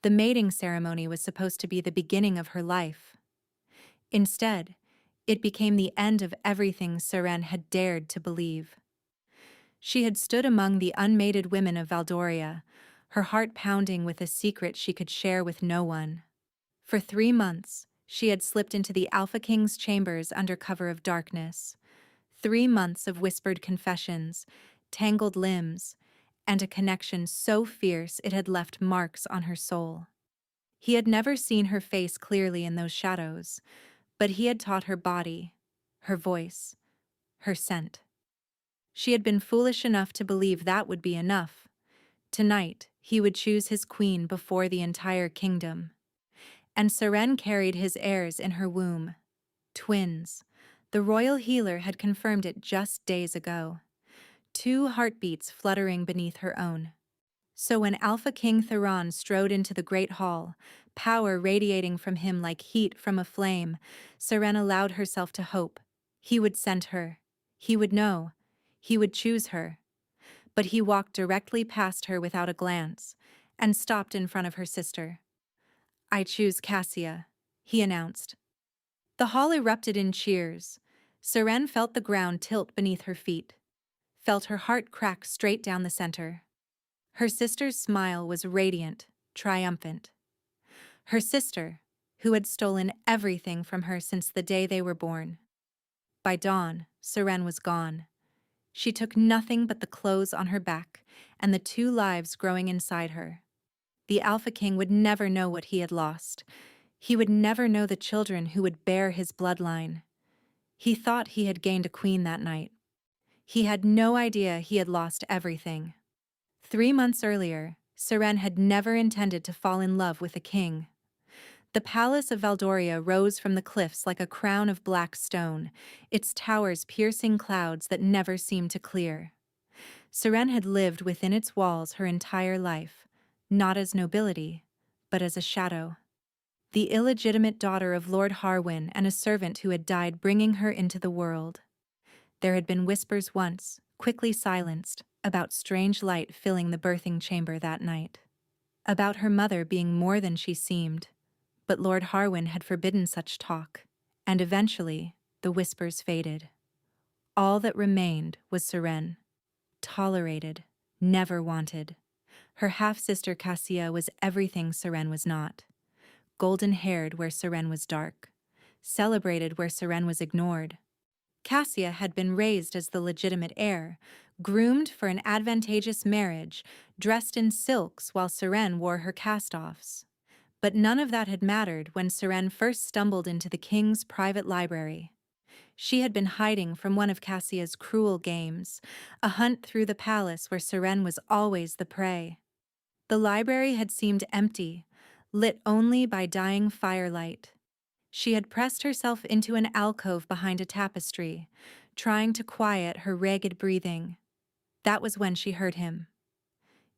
The mating ceremony was supposed to be the beginning of her life. Instead, it became the end of everything Seren had dared to believe. She had stood among the unmated women of Valdoria, her heart pounding with a secret she could share with no one. For 3 months, she had slipped into the Alpha King's chambers under cover of darkness. 3 months of whispered confessions, tangled limbs, and a connection so fierce it had left marks on her soul. He had never seen her face clearly in those shadows, but he had taught her body, her voice, her scent. She had been foolish enough to believe that would be enough. Tonight, he would choose his queen before the entire kingdom. And Seren carried his heirs in her womb. Twins. The royal healer had confirmed it just days ago. 2 heartbeats fluttering beneath her own. So when Alpha King Theron strode into the great hall, power radiating from him like heat from a flame, Seren allowed herself to hope. He would send her. He would know. He would choose her. But he walked directly past her without a glance, and stopped in front of her sister. "I choose Cassia," he announced. The hall erupted in cheers. Seren felt the ground tilt beneath her feet, felt her heart crack straight down the center. Her sister's smile was radiant, triumphant. Her sister, who had stolen everything from her since the day they were born. By dawn, Seren was gone. She took nothing but the clothes on her back and the 2 lives growing inside her. The Alpha King would never know what he had lost. He would never know the children who would bear his bloodline. He thought he had gained a queen that night. He had no idea he had lost everything. 3 months earlier, Seren had never intended to fall in love with a king. The palace of Valdoria rose from the cliffs like a crown of black stone, its towers piercing clouds that never seemed to clear. Seren had lived within its walls her entire life, not as nobility, but as a shadow. The illegitimate daughter of Lord Harwin and a servant who had died bringing her into the world. There had been whispers once, quickly silenced, about strange light filling the birthing chamber that night. About her mother being more than she seemed. But Lord Harwin had forbidden such talk, and eventually the whispers faded. All that remained was Seren. Tolerated, never wanted. Her half-sister Cassia was everything Seren was not. Golden-haired where Seren was dark. Celebrated where Seren was ignored. Cassia had been raised as the legitimate heir, groomed for an advantageous marriage, dressed in silks while Seren wore her cast-offs. But none of that had mattered when Seren first stumbled into the king's private library. She had been hiding from one of Cassia's cruel games, a hunt through the palace where Seren was always the prey. The library had seemed empty, lit only by dying firelight. She had pressed herself into an alcove behind a tapestry, trying to quiet her ragged breathing. That was when she heard him.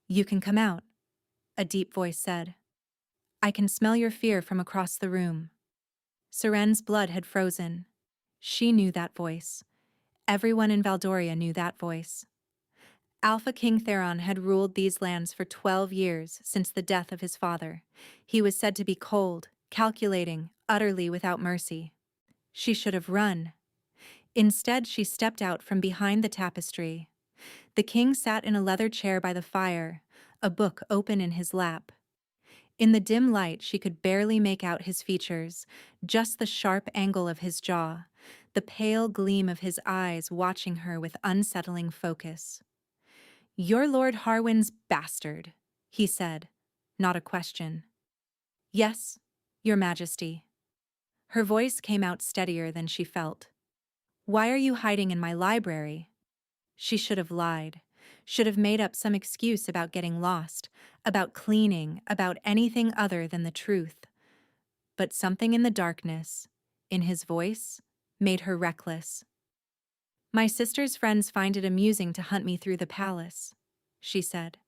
"You can come out," a deep voice said. "I can smell your fear from across the room." Seren's blood had frozen. She knew that voice. Everyone in Valdoria knew that voice. Alpha King Theron had ruled these lands for 12 years since the death of his father. He was said to be cold, calculating, utterly without mercy. She should have run. Instead, she stepped out from behind the tapestry. The king sat in a leather chair by the fire, a book open in his lap. In the dim light, she could barely make out his features, just the sharp angle of his jaw, the pale gleam of his eyes watching her with unsettling focus. "You're Lord Harwin's bastard," he said, not a question. "Yes, Your Majesty." Her voice came out steadier than she felt. "Why are you hiding in my library?" She should have lied, should have made up some excuse about getting lost, about cleaning, about anything other than the truth. But something in the darkness, in his voice, made her reckless. "My sister's friends find it amusing to hunt me through the palace," she said.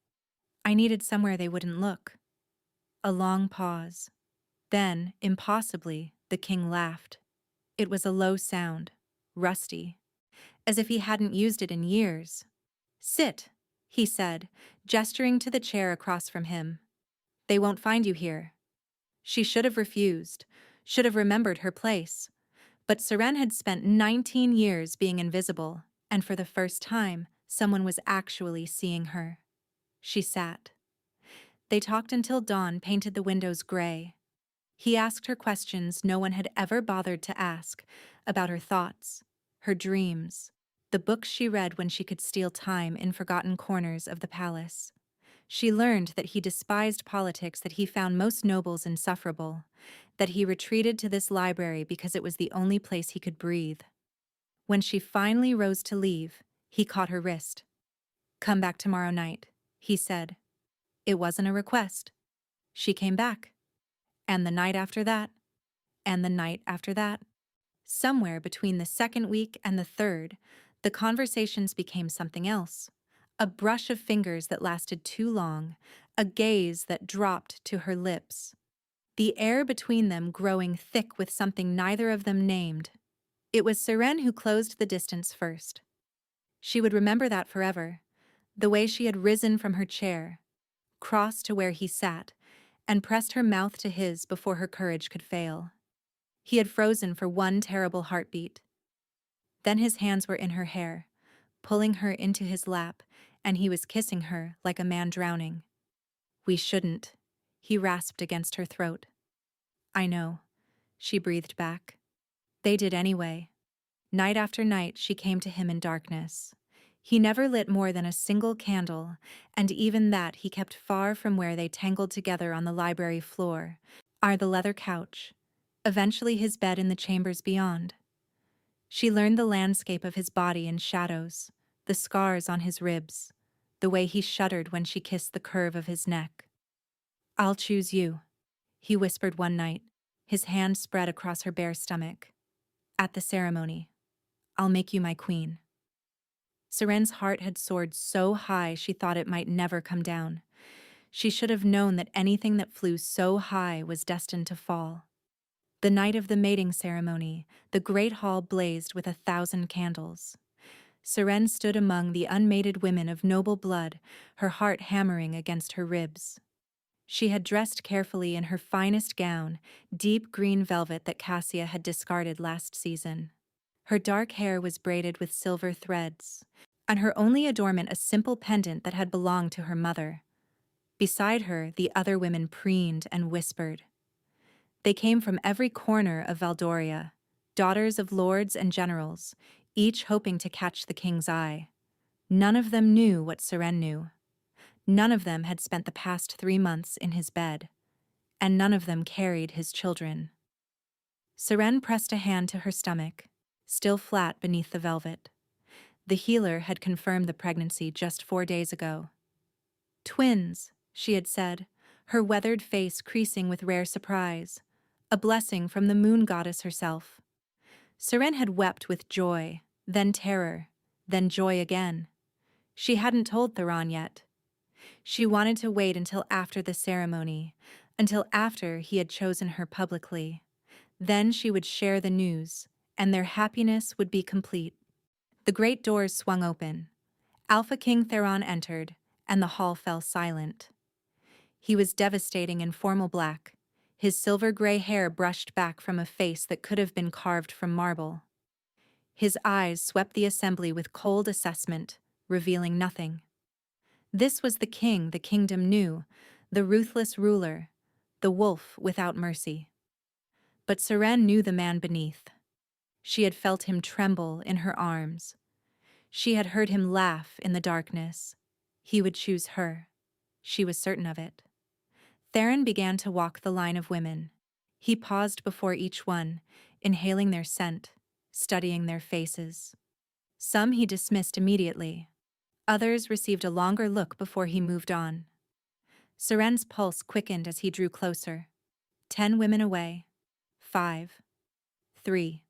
"I needed somewhere they wouldn't look." A long pause. Then, impossibly, the king laughed. It was a low sound, rusty, as if he hadn't used it in years. "Sit," he said, gesturing to the chair across from him. They won't find you here. She should have refused, should have remembered her place. But Seren had spent 19 years being invisible, and for the first time, someone was actually seeing her. She sat. They talked until dawn painted the windows gray. He asked her questions no one had ever bothered to ask, about her thoughts, her dreams, the books she read when she could steal time in forgotten corners of the palace. She learned that he despised politics, that he found most nobles insufferable, that he retreated to this library because it was the only place he could breathe. When she finally rose to leave, he caught her wrist. "Come back tomorrow night," he said. It wasn't a request. She came back. And the night after that. And the night after that. Somewhere between the second week and the third, the conversations became something else. A brush of fingers that lasted too long, a gaze that dropped to her lips. The air between them growing thick with something neither of them named. It was Seren who closed the distance first. She would remember that forever, the way she had risen from her chair, crossed to where he sat, and pressed her mouth to his before her courage could fail. He had frozen for one terrible heartbeat. Then his hands were in her hair, pulling her into his lap, and he was kissing her like a man drowning. "We shouldn't," he rasped against her throat. "I know," she breathed back. They did anyway. Night after night she came to him in darkness. He never lit more than a single candle, and even that he kept far from where they tangled together on the library floor, the leather couch, eventually his bed in the chambers beyond. She learned the landscape of his body in shadows, the scars on his ribs, the way he shuddered when she kissed the curve of his neck. "I'll choose you," he whispered one night, his hand spread across her bare stomach. "At the ceremony. I'll make you my queen." Seren's heart had soared so high she thought it might never come down. She should have known that anything that flew so high was destined to fall. The night of the mating ceremony, the great hall blazed with 1,000 candles. Seren stood among the unmated women of noble blood, her heart hammering against her ribs. She had dressed carefully in her finest gown, deep green velvet that Cassia had discarded last season. Her dark hair was braided with silver threads, and her only adornment a simple pendant that had belonged to her mother. Beside her, the other women preened and whispered. They came from every corner of Valdoria, daughters of lords and generals, each hoping to catch the king's eye. None of them knew what Seren knew. None of them had spent the past 3 months in his bed, and none of them carried his children. Seren pressed a hand to her stomach, still flat beneath the velvet. The healer had confirmed the pregnancy just 4 days ago. "Twins," she had said, her weathered face creasing with rare surprise. A blessing from the moon goddess herself. Seren had wept with joy, then terror, then joy again. She hadn't told Theron yet. She wanted to wait until after the ceremony, until after he had chosen her publicly. Then she would share the news, and their happiness would be complete. The great doors swung open. Alpha King Theron entered, and the hall fell silent. He was devastating in formal black, his silver-gray hair brushed back from a face that could have been carved from marble. His eyes swept the assembly with cold assessment, revealing nothing. This was the king the kingdom knew, the ruthless ruler, the wolf without mercy. But Seren knew the man beneath. She had felt him tremble in her arms. She had heard him laugh in the darkness. He would choose her. She was certain of it. Theron began to walk the line of women. He paused before each one, inhaling their scent, studying their faces. Some he dismissed immediately. Others received a longer look before he moved on. Seren's pulse quickened as he drew closer. 10 women away. 5. 3.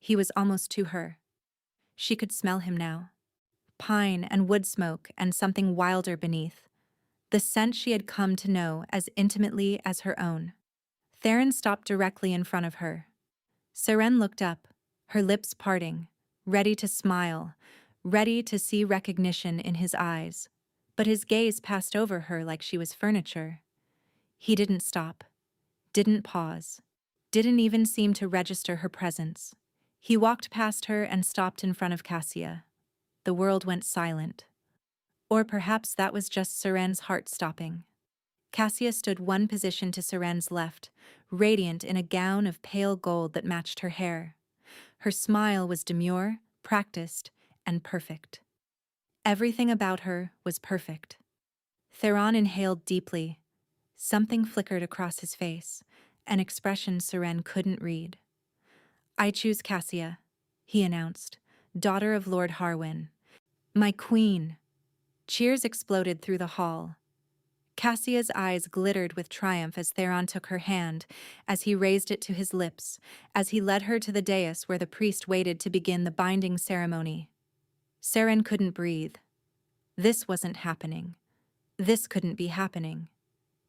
He was almost to her. She could smell him now. Pine and wood smoke and something wilder beneath. The scent she had come to know as intimately as her own. Theron stopped directly in front of her. Seren looked up, her lips parting, ready to smile, ready to see recognition in his eyes, but his gaze passed over her like she was furniture. He didn't stop, didn't pause, didn't even seem to register her presence. He walked past her and stopped in front of Cassia. The world went silent. Or perhaps that was just Seren's heart stopping. Cassia stood one position to Seren's left, radiant in a gown of pale gold that matched her hair. Her smile was demure, practiced, and perfect. Everything about her was perfect. Theron inhaled deeply. Something flickered across his face, an expression Seren couldn't read. "I choose Cassia," he announced, "daughter of Lord Harwin. My queen." Cheers exploded through the hall. Cassia's eyes glittered with triumph as Theron took her hand, as he raised it to his lips, as he led her to the dais where the priest waited to begin the binding ceremony. Seren couldn't breathe. This wasn't happening. This couldn't be happening.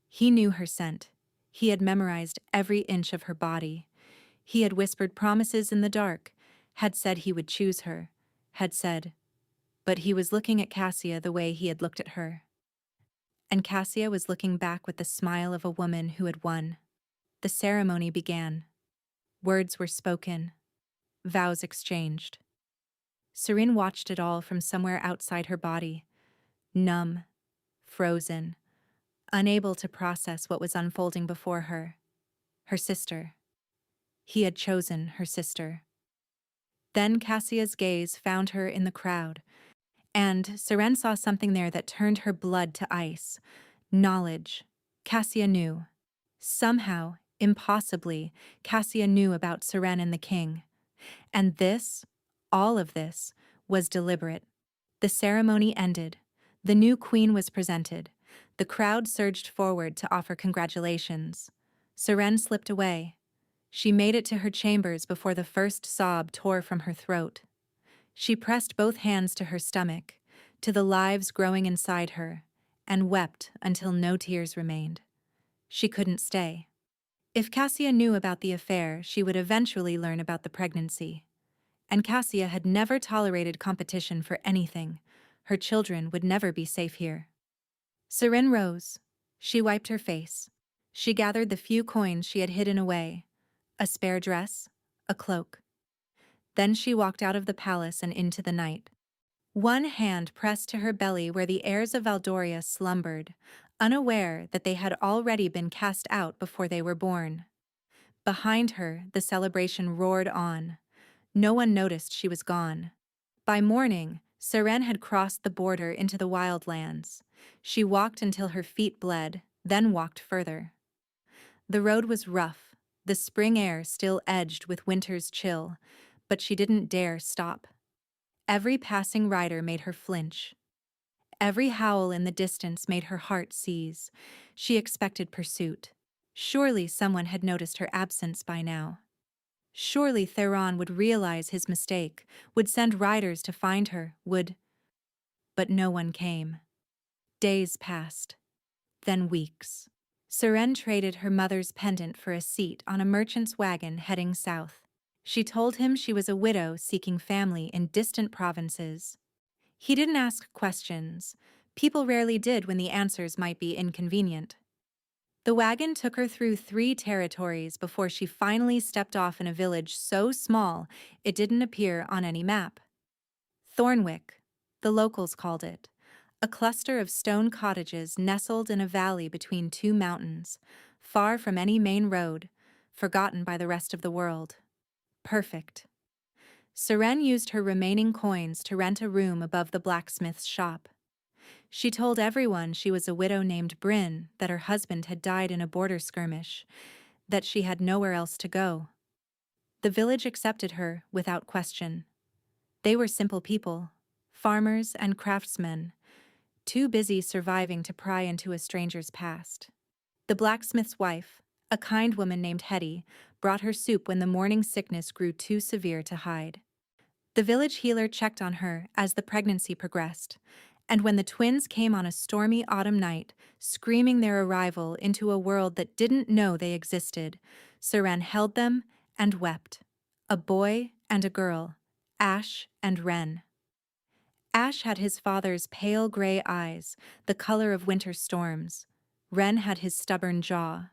He knew her scent. He had memorized every inch of her body. He had whispered promises in the dark, had said he would choose her, had said, but he was looking at Cassia the way he had looked at her. And Cassia was looking back with the smile of a woman who had won. The ceremony began. Words were spoken. Vows exchanged. Serene watched it all from somewhere outside her body, numb, frozen, unable to process what was unfolding before her. Her sister. He had chosen her sister. Then Cassia's gaze found her in the crowd, and Seren saw something there that turned her blood to ice. Knowledge. Cassia knew. Somehow, impossibly, Cassia knew about Seren and the king. And this, all of this, was deliberate. The ceremony ended. The new queen was presented. The crowd surged forward to offer congratulations. Seren slipped away. She made it to her chambers before the first sob tore from her throat. She pressed both hands to her stomach, to the lives growing inside her, and wept until no tears remained. She couldn't stay. If Cassia knew about the affair, she would eventually learn about the pregnancy. And Cassia had never tolerated competition for anything. Her children would never be safe here. Seren rose. She wiped her face. She gathered the few coins she had hidden away. A spare dress, a cloak. Then she walked out of the palace and into the night. One hand pressed to her belly where the heirs of Valdoria slumbered, unaware that they had already been cast out before they were born. Behind her, the celebration roared on. No one noticed she was gone. By morning, Seren had crossed the border into the wildlands. She walked until her feet bled, then walked further. The road was rough, the spring air still edged with winter's chill, but she didn't dare stop. Every passing rider made her flinch. Every howl in the distance made her heart seize. She expected pursuit. Surely someone had noticed her absence by now. Surely Theron would realize his mistake, would send riders to find her, would... But no one came. Days passed. Then weeks. Seren traded her mother's pendant for a seat on a merchant's wagon heading south. She told him she was a widow seeking family in distant provinces. He didn't ask questions. People rarely did when the answers might be inconvenient. The wagon took her through 3 territories before she finally stepped off in a village so small it didn't appear on any map. Thornwick, the locals called it, a cluster of stone cottages nestled in a valley between 2 mountains, far from any main road, forgotten by the rest of the world. Perfect. Seren used her remaining coins to rent a room above the blacksmith's shop. She told everyone she was a widow named Bryn, that her husband had died in a border skirmish, that she had nowhere else to go. The village accepted her without question. They were simple people, farmers and craftsmen, too busy surviving to pry into a stranger's past. The blacksmith's wife, a kind woman named Hetty, brought her soup when the morning sickness grew too severe to hide. The village healer checked on her as the pregnancy progressed, and when the twins came on a stormy autumn night, screaming their arrival into a world that didn't know they existed, Seren held them and wept. A boy and a girl, Ash and Ren. Ash had his father's pale gray eyes, the color of winter storms. Ren had his stubborn jaw.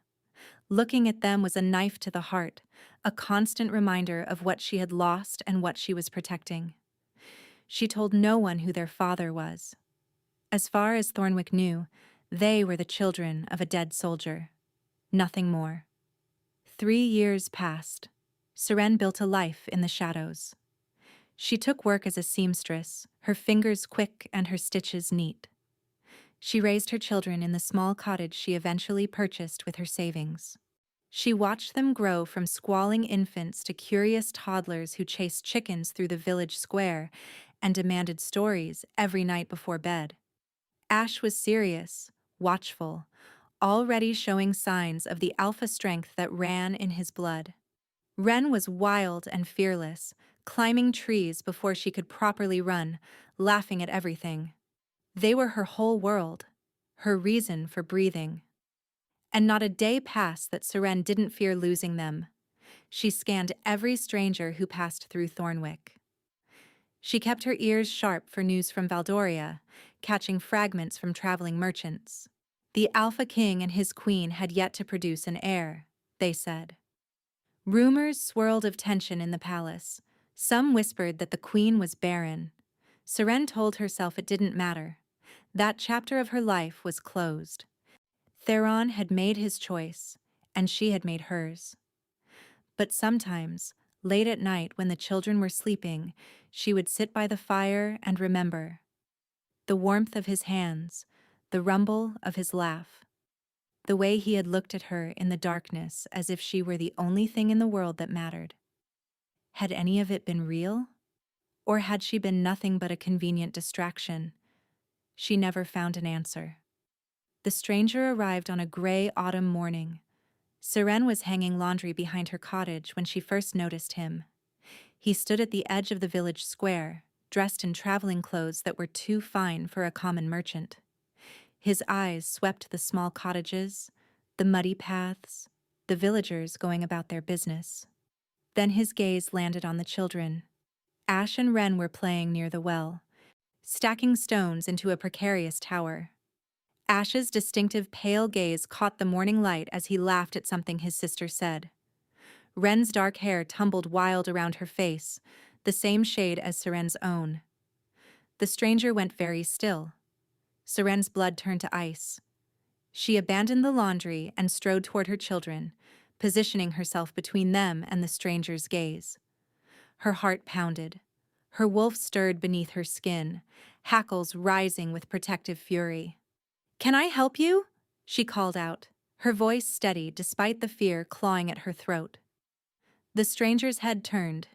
Looking at them was a knife to the heart, a constant reminder of what she had lost and what she was protecting. She told no one who their father was. As far as Thornwick knew, they were the children of a dead soldier. Nothing more. 3 years passed. Seren built a life in the shadows. She took work as a seamstress, her fingers quick and her stitches neat. She raised her children in the small cottage she eventually purchased with her savings. She watched them grow from squalling infants to curious toddlers who chased chickens through the village square and demanded stories every night before bed. Ash was serious, watchful, already showing signs of the alpha strength that ran in his blood. Ren was wild and fearless, climbing trees before she could properly run, laughing at everything. They were her whole world, her reason for breathing. And not a day passed that Seren didn't fear losing them. She scanned every stranger who passed through Thornwick. She kept her ears sharp for news from Valdoria, catching fragments from traveling merchants. The Alpha King and his queen had yet to produce an heir, they said. Rumors swirled of tension in the palace. Some whispered that the queen was barren. Seren told herself it didn't matter. That chapter of her life was closed. Theron had made his choice, and she had made hers. But sometimes, late at night when the children were sleeping, she would sit by the fire and remember. The warmth of his hands, the rumble of his laugh. The way he had looked at her in the darkness as if she were the only thing in the world that mattered. Had any of it been real? Or had she been nothing but a convenient distraction? She never found an answer. The stranger arrived on a gray autumn morning. Seren was hanging laundry behind her cottage when she first noticed him. He stood at the edge of the village square, dressed in traveling clothes that were too fine for a common merchant. His eyes swept the small cottages, the muddy paths, the villagers going about their business. Then his gaze landed on the children. Ash and Ren were playing near the well, stacking stones into a precarious tower. Ash's distinctive pale gaze caught the morning light as he laughed at something his sister said. Ren's dark hair tumbled wild around her face, the same shade as Seren's own. The stranger went very still. Seren's blood turned to ice. She abandoned the laundry and strode toward her children, positioning herself between them and the stranger's gaze. Her heart pounded. Her wolf stirred beneath her skin, hackles rising with protective fury. "Can I help you?" she called out, her voice steady despite the fear clawing at her throat. The stranger's head turned.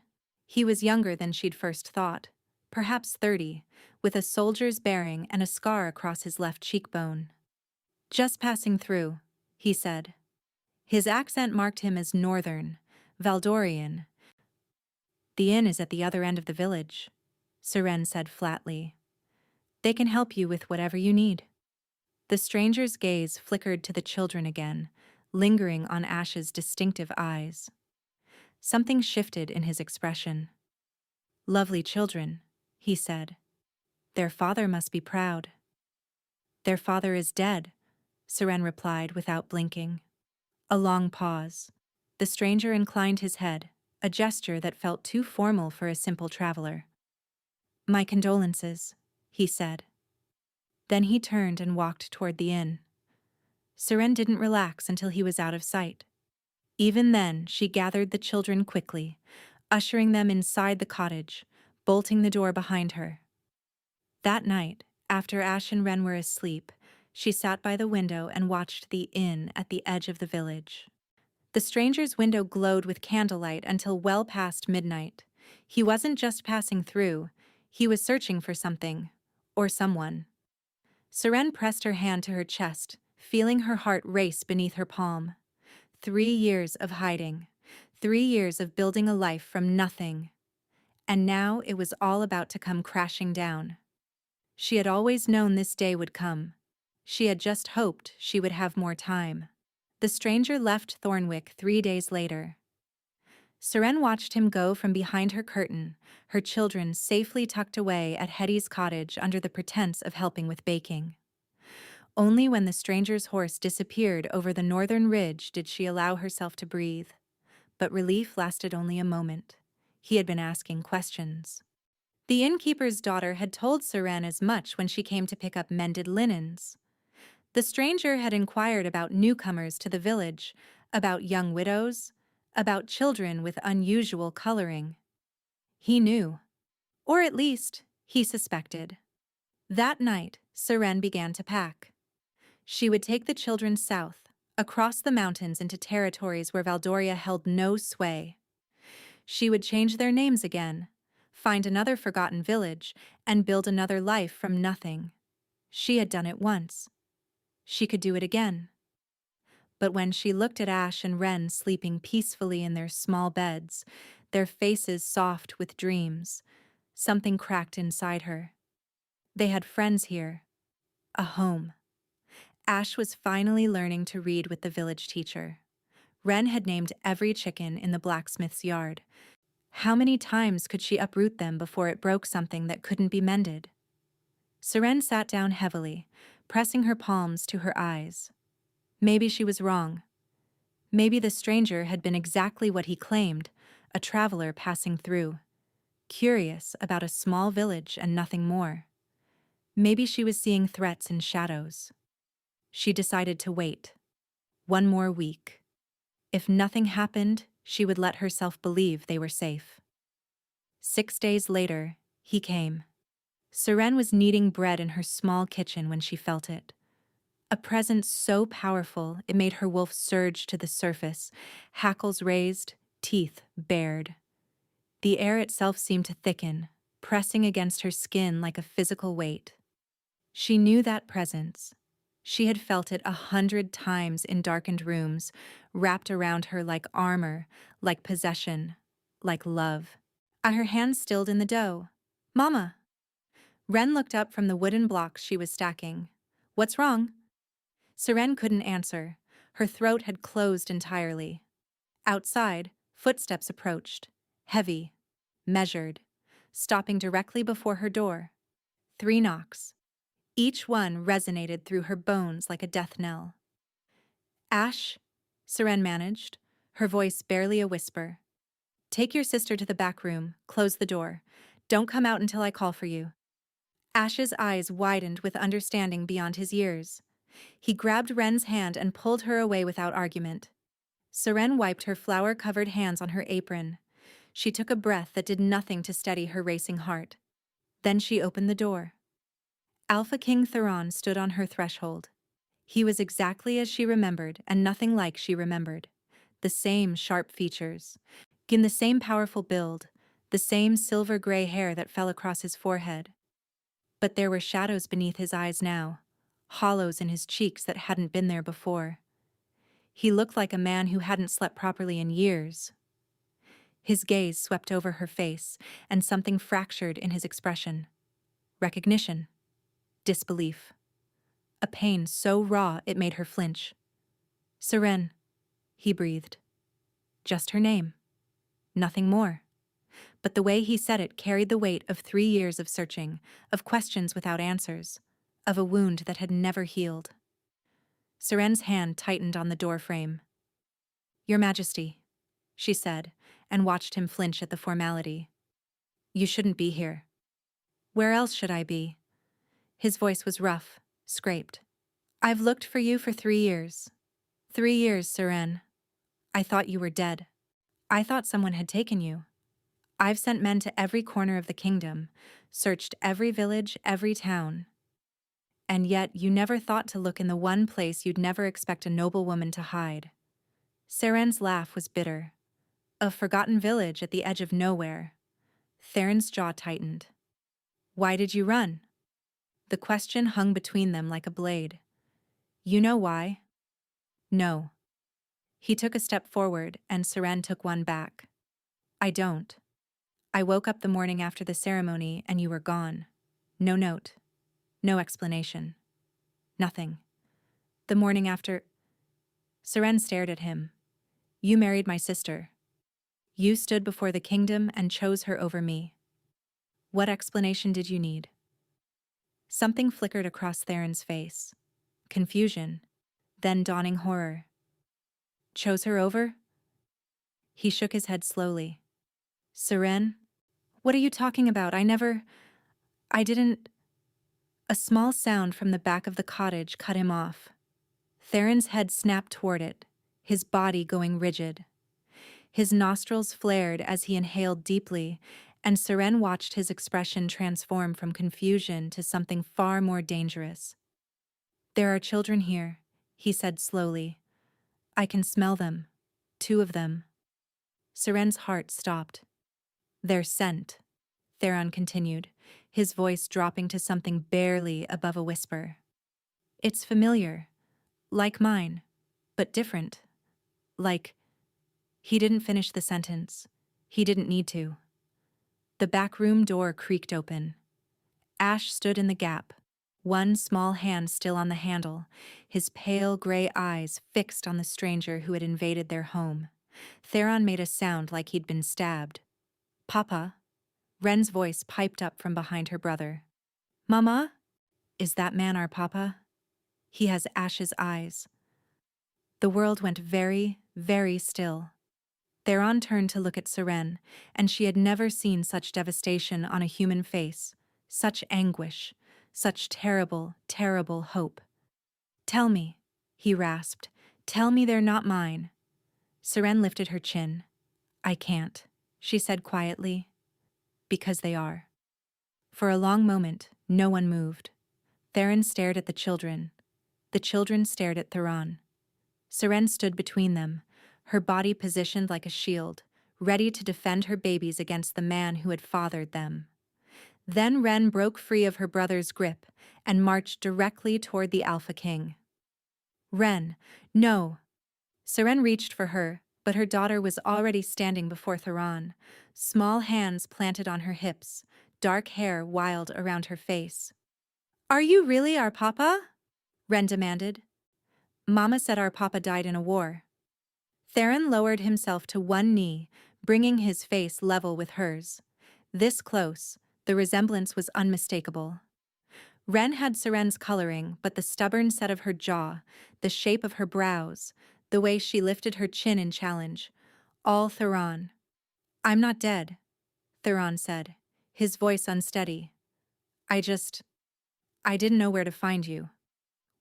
He was younger than she'd first thought, perhaps 30, with a soldier's bearing and a scar across his left cheekbone. "Just passing through," he said. His accent marked him as northern, Valdorian. "The inn is at the other end of the village," Seren said flatly. "They can help you with whatever you need." The stranger's gaze flickered to the children again, lingering on Ash's distinctive eyes. Something shifted in his expression. "Lovely children," he said. "Their father must be proud." "Their father is dead," Seren replied without blinking. A long pause. The stranger inclined his head, a gesture that felt too formal for a simple traveler. "My condolences," he said. Then he turned and walked toward the inn. Seren didn't relax until he was out of sight. Even then, she gathered the children quickly, ushering them inside the cottage, bolting the door behind her. That night, after Ash and Ren were asleep, she sat by the window and watched the inn at the edge of the village. The stranger's window glowed with candlelight until well past midnight. He wasn't just passing through, he was searching for something, or someone. Seren pressed her hand to her chest, feeling her heart race beneath her palm. 3 years of hiding, 3 years of building a life from nothing. And now it was all about to come crashing down. She had always known this day would come. She had just hoped she would have more time. The stranger left Thornwick 3 days later. Seren watched him go from behind her curtain, her children safely tucked away at Hetty's cottage under the pretense of helping with baking. Only when the stranger's horse disappeared over the northern ridge did she allow herself to breathe. But relief lasted only a moment. He had been asking questions. The innkeeper's daughter had told Seren as much when she came to pick up mended linens. The stranger had inquired about newcomers to the village, about young widows, about children with unusual coloring. He knew. Or at least, he suspected. That night, Seren began to pack. She would take the children south, across the mountains into territories where Valdoria held no sway. She would change their names again, find another forgotten village, and build another life from nothing. She had done it once. She could do it again. But when she looked at Ash and Ren sleeping peacefully in their small beds, their faces soft with dreams, something cracked inside her. They had friends here. A home. Ash was finally learning to read with the village teacher. Ren had named every chicken in the blacksmith's yard. How many times could she uproot them before it broke something that couldn't be mended? Seren sat down heavily, pressing her palms to her eyes. Maybe she was wrong. Maybe the stranger had been exactly what he claimed, a traveler passing through, curious about a small village and nothing more. Maybe she was seeing threats in shadows. She decided to wait. One more week. If nothing happened, she would let herself believe they were safe. 6 days later, he came. Seren was kneading bread in her small kitchen when she felt it. A presence so powerful it made her wolf surge to the surface, hackles raised, teeth bared. The air itself seemed to thicken, pressing against her skin like a physical weight. She knew that presence. She had felt it 100 times in darkened rooms, wrapped around her like armor, like possession, like love. Her hands stilled in the dough. "Mama!" Ren looked up from the wooden blocks she was stacking. "What's wrong?" Seren couldn't answer. Her throat had closed entirely. Outside, footsteps approached, heavy, measured, stopping directly before her door. 3 knocks. Each one resonated through her bones like a death knell. "Ash," Seren managed, her voice barely a whisper. "Take your sister to the back room, close the door. Don't come out until I call for you." Ash's eyes widened with understanding beyond his years. He grabbed Ren's hand and pulled her away without argument. Seren wiped her flour-covered hands on her apron. She took a breath that did nothing to steady her racing heart. Then she opened the door. Alpha King Theron stood on her threshold. He was exactly as she remembered, and nothing like she remembered. The same sharp features, in the same powerful build, the same silver-gray hair that fell across his forehead. But there were shadows beneath his eyes now, hollows in his cheeks that hadn't been there before. He looked like a man who hadn't slept properly in years. His gaze swept over her face, and something fractured in his expression. Recognition. Disbelief. A pain so raw it made her flinch. "Seren," he breathed. Just her name. Nothing more. But the way he said it carried the weight of 3 years of searching, of questions without answers, of a wound that had never healed. Seren's hand tightened on the doorframe. "Your Majesty," she said, and watched him flinch at the formality. "You shouldn't be here." "Where else should I be?" His voice was rough, scraped. "I've looked for you for 3 years. 3 years, Seren. I thought you were dead. I thought someone had taken you. I've sent men to every corner of the kingdom, searched every village, every town. And yet you never thought to look in the one place you'd never expect a noble woman to hide." Seren's laugh was bitter. A forgotten village at the edge of nowhere. Theron's jaw tightened. "Why did you run?" The question hung between them like a blade. "You know why?" "No." He took a step forward, and Seren took one back. "I don't. I woke up the morning after the ceremony, and you were gone. No note. No explanation. Nothing. The morning after—" Seren stared at him. "You married my sister. You stood before the kingdom and chose her over me. What explanation did you need?" Something flickered across Theron's face. confusion, then dawning horror. Chose her over? He shook his head slowly. Seren? What are you talking about? I didn't. A small sound from the back of the cottage cut him off. Theron's head snapped toward it, his body going rigid. His nostrils flared as he inhaled deeply, and Seren watched his expression transform from confusion to something far more dangerous. There are children here, he said slowly. I can smell them. 2 of them. Seren's heart stopped. Their scent, Theron continued, his voice dropping to something barely above a whisper. It's familiar, like mine, but different. Like... He didn't finish the sentence. He didn't need to. The back room door creaked open. Ash stood in the gap, one small hand still on the handle, his pale gray eyes fixed on the stranger who had invaded their home. Theron made a sound like he'd been stabbed. Papa? Ren's voice piped up from behind her brother. Mama? Is that man our papa? He has Ash's eyes. The world went very, very still. Theron turned to look at Seren, and she had never seen such devastation on a human face, such anguish, such terrible, terrible hope. Tell me, he rasped, tell me they're not mine. Seren lifted her chin. I can't, she said quietly. Because they are. For a long moment, no one moved. Theron stared at the children. The children stared at Theron. Seren stood between them, her body positioned like a shield, ready to defend her babies against the man who had fathered them. Then Ren broke free of her brother's grip and marched directly toward the Alpha King. Ren, no! Seren reached for her, but her daughter was already standing before Theron, small hands planted on her hips, dark hair wild around her face. Are you really our papa? Ren demanded. Mama said our papa died in a war. Theron lowered himself to one knee, bringing his face level with hers. This close, the resemblance was unmistakable. Ren had Seren's coloring, but the stubborn set of her jaw, the shape of her brows, the way she lifted her chin in challenge, all Theron. I'm not dead, Theron said, his voice unsteady. I didn't know where to find you.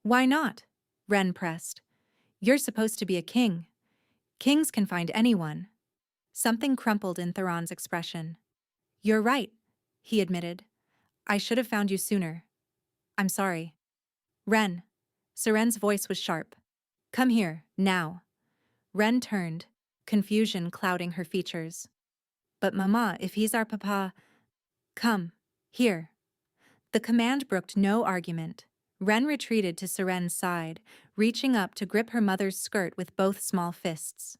Why not? Ren pressed. You're supposed to be a king. Kings can find anyone. Something crumpled in Theron's expression. You're right, he admitted. I should have found you sooner. I'm sorry. Ren. Seren's voice was sharp. Come here, now. Ren turned, confusion clouding her features. But Mama, if he's our papa... Come, here. The command brooked no argument. Ren retreated to Seren's side, reaching up to grip her mother's skirt with both small fists.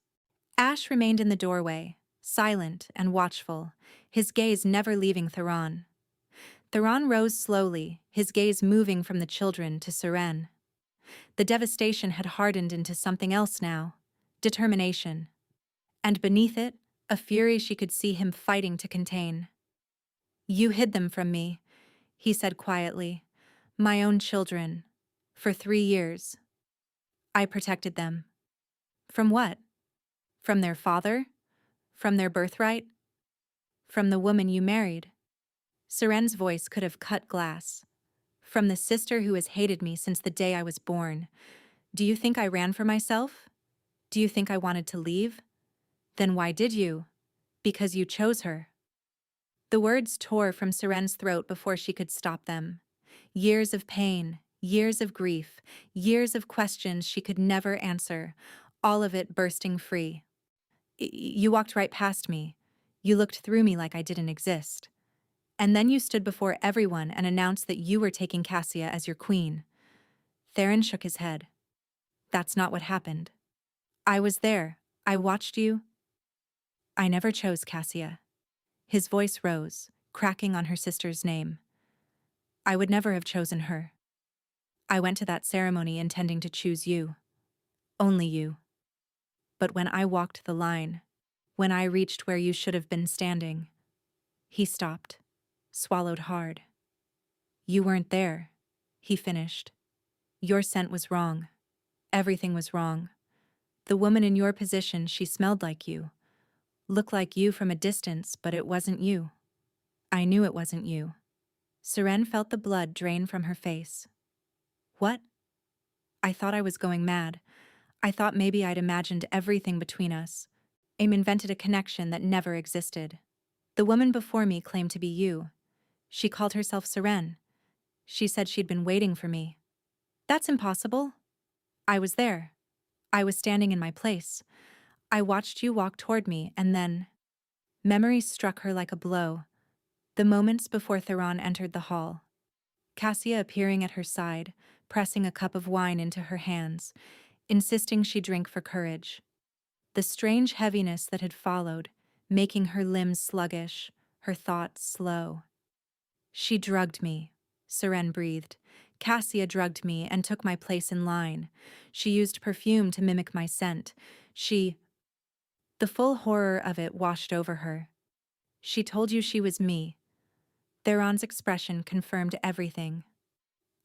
Ash remained in the doorway, silent and watchful, his gaze never leaving Theron. Theron rose slowly, his gaze moving from the children to Seren. The devastation had hardened into something else now, determination. And beneath it, a fury she could see him fighting to contain. You hid them from me, he said quietly. My own children. For 3 years. I protected them. From what? From their father? From their birthright? From the woman you married? Seren's voice could have cut glass. From the sister who has hated me since the day I was born. Do you think I ran for myself? Do you think I wanted to leave? Then why did you? Because you chose her. The words tore from Seren's throat before she could stop them. Years of pain, years of grief, years of questions she could never answer, all of it bursting free. You walked right past me. You looked through me like I didn't exist. And then you stood before everyone and announced that you were taking Cassia as your queen. Theron shook his head. That's not what happened. I was there. I watched you. I never chose Cassia. His voice rose, cracking on her sister's name. I would never have chosen her. I went to that ceremony intending to choose you. Only you. But when I walked the line, when I reached where you should have been standing, he stopped, swallowed hard. You weren't there, he finished. Your scent was wrong. Everything was wrong. The woman in your position, she smelled like you. Looked like you from a distance, but it wasn't you. I knew it wasn't you. Seren felt the blood drain from her face. What? I thought I was going mad. I thought maybe I'd imagined everything between us. Aim invented a connection that never existed. The woman before me claimed to be you. She called herself Seren. She said she'd been waiting for me. That's impossible. I was there. I was standing in my place. I watched you walk toward me, and then... Memory struck her like a blow. The moments before Theron entered the hall. Cassia appearing at her side, pressing a cup of wine into her hands, insisting she drink for courage. The strange heaviness that had followed, making her limbs sluggish, her thoughts slow. She drugged me, Seren breathed. Cassia drugged me and took my place in line. She used perfume to mimic my scent. The full horror of it washed over her. She told you she was me. Theron's expression confirmed everything.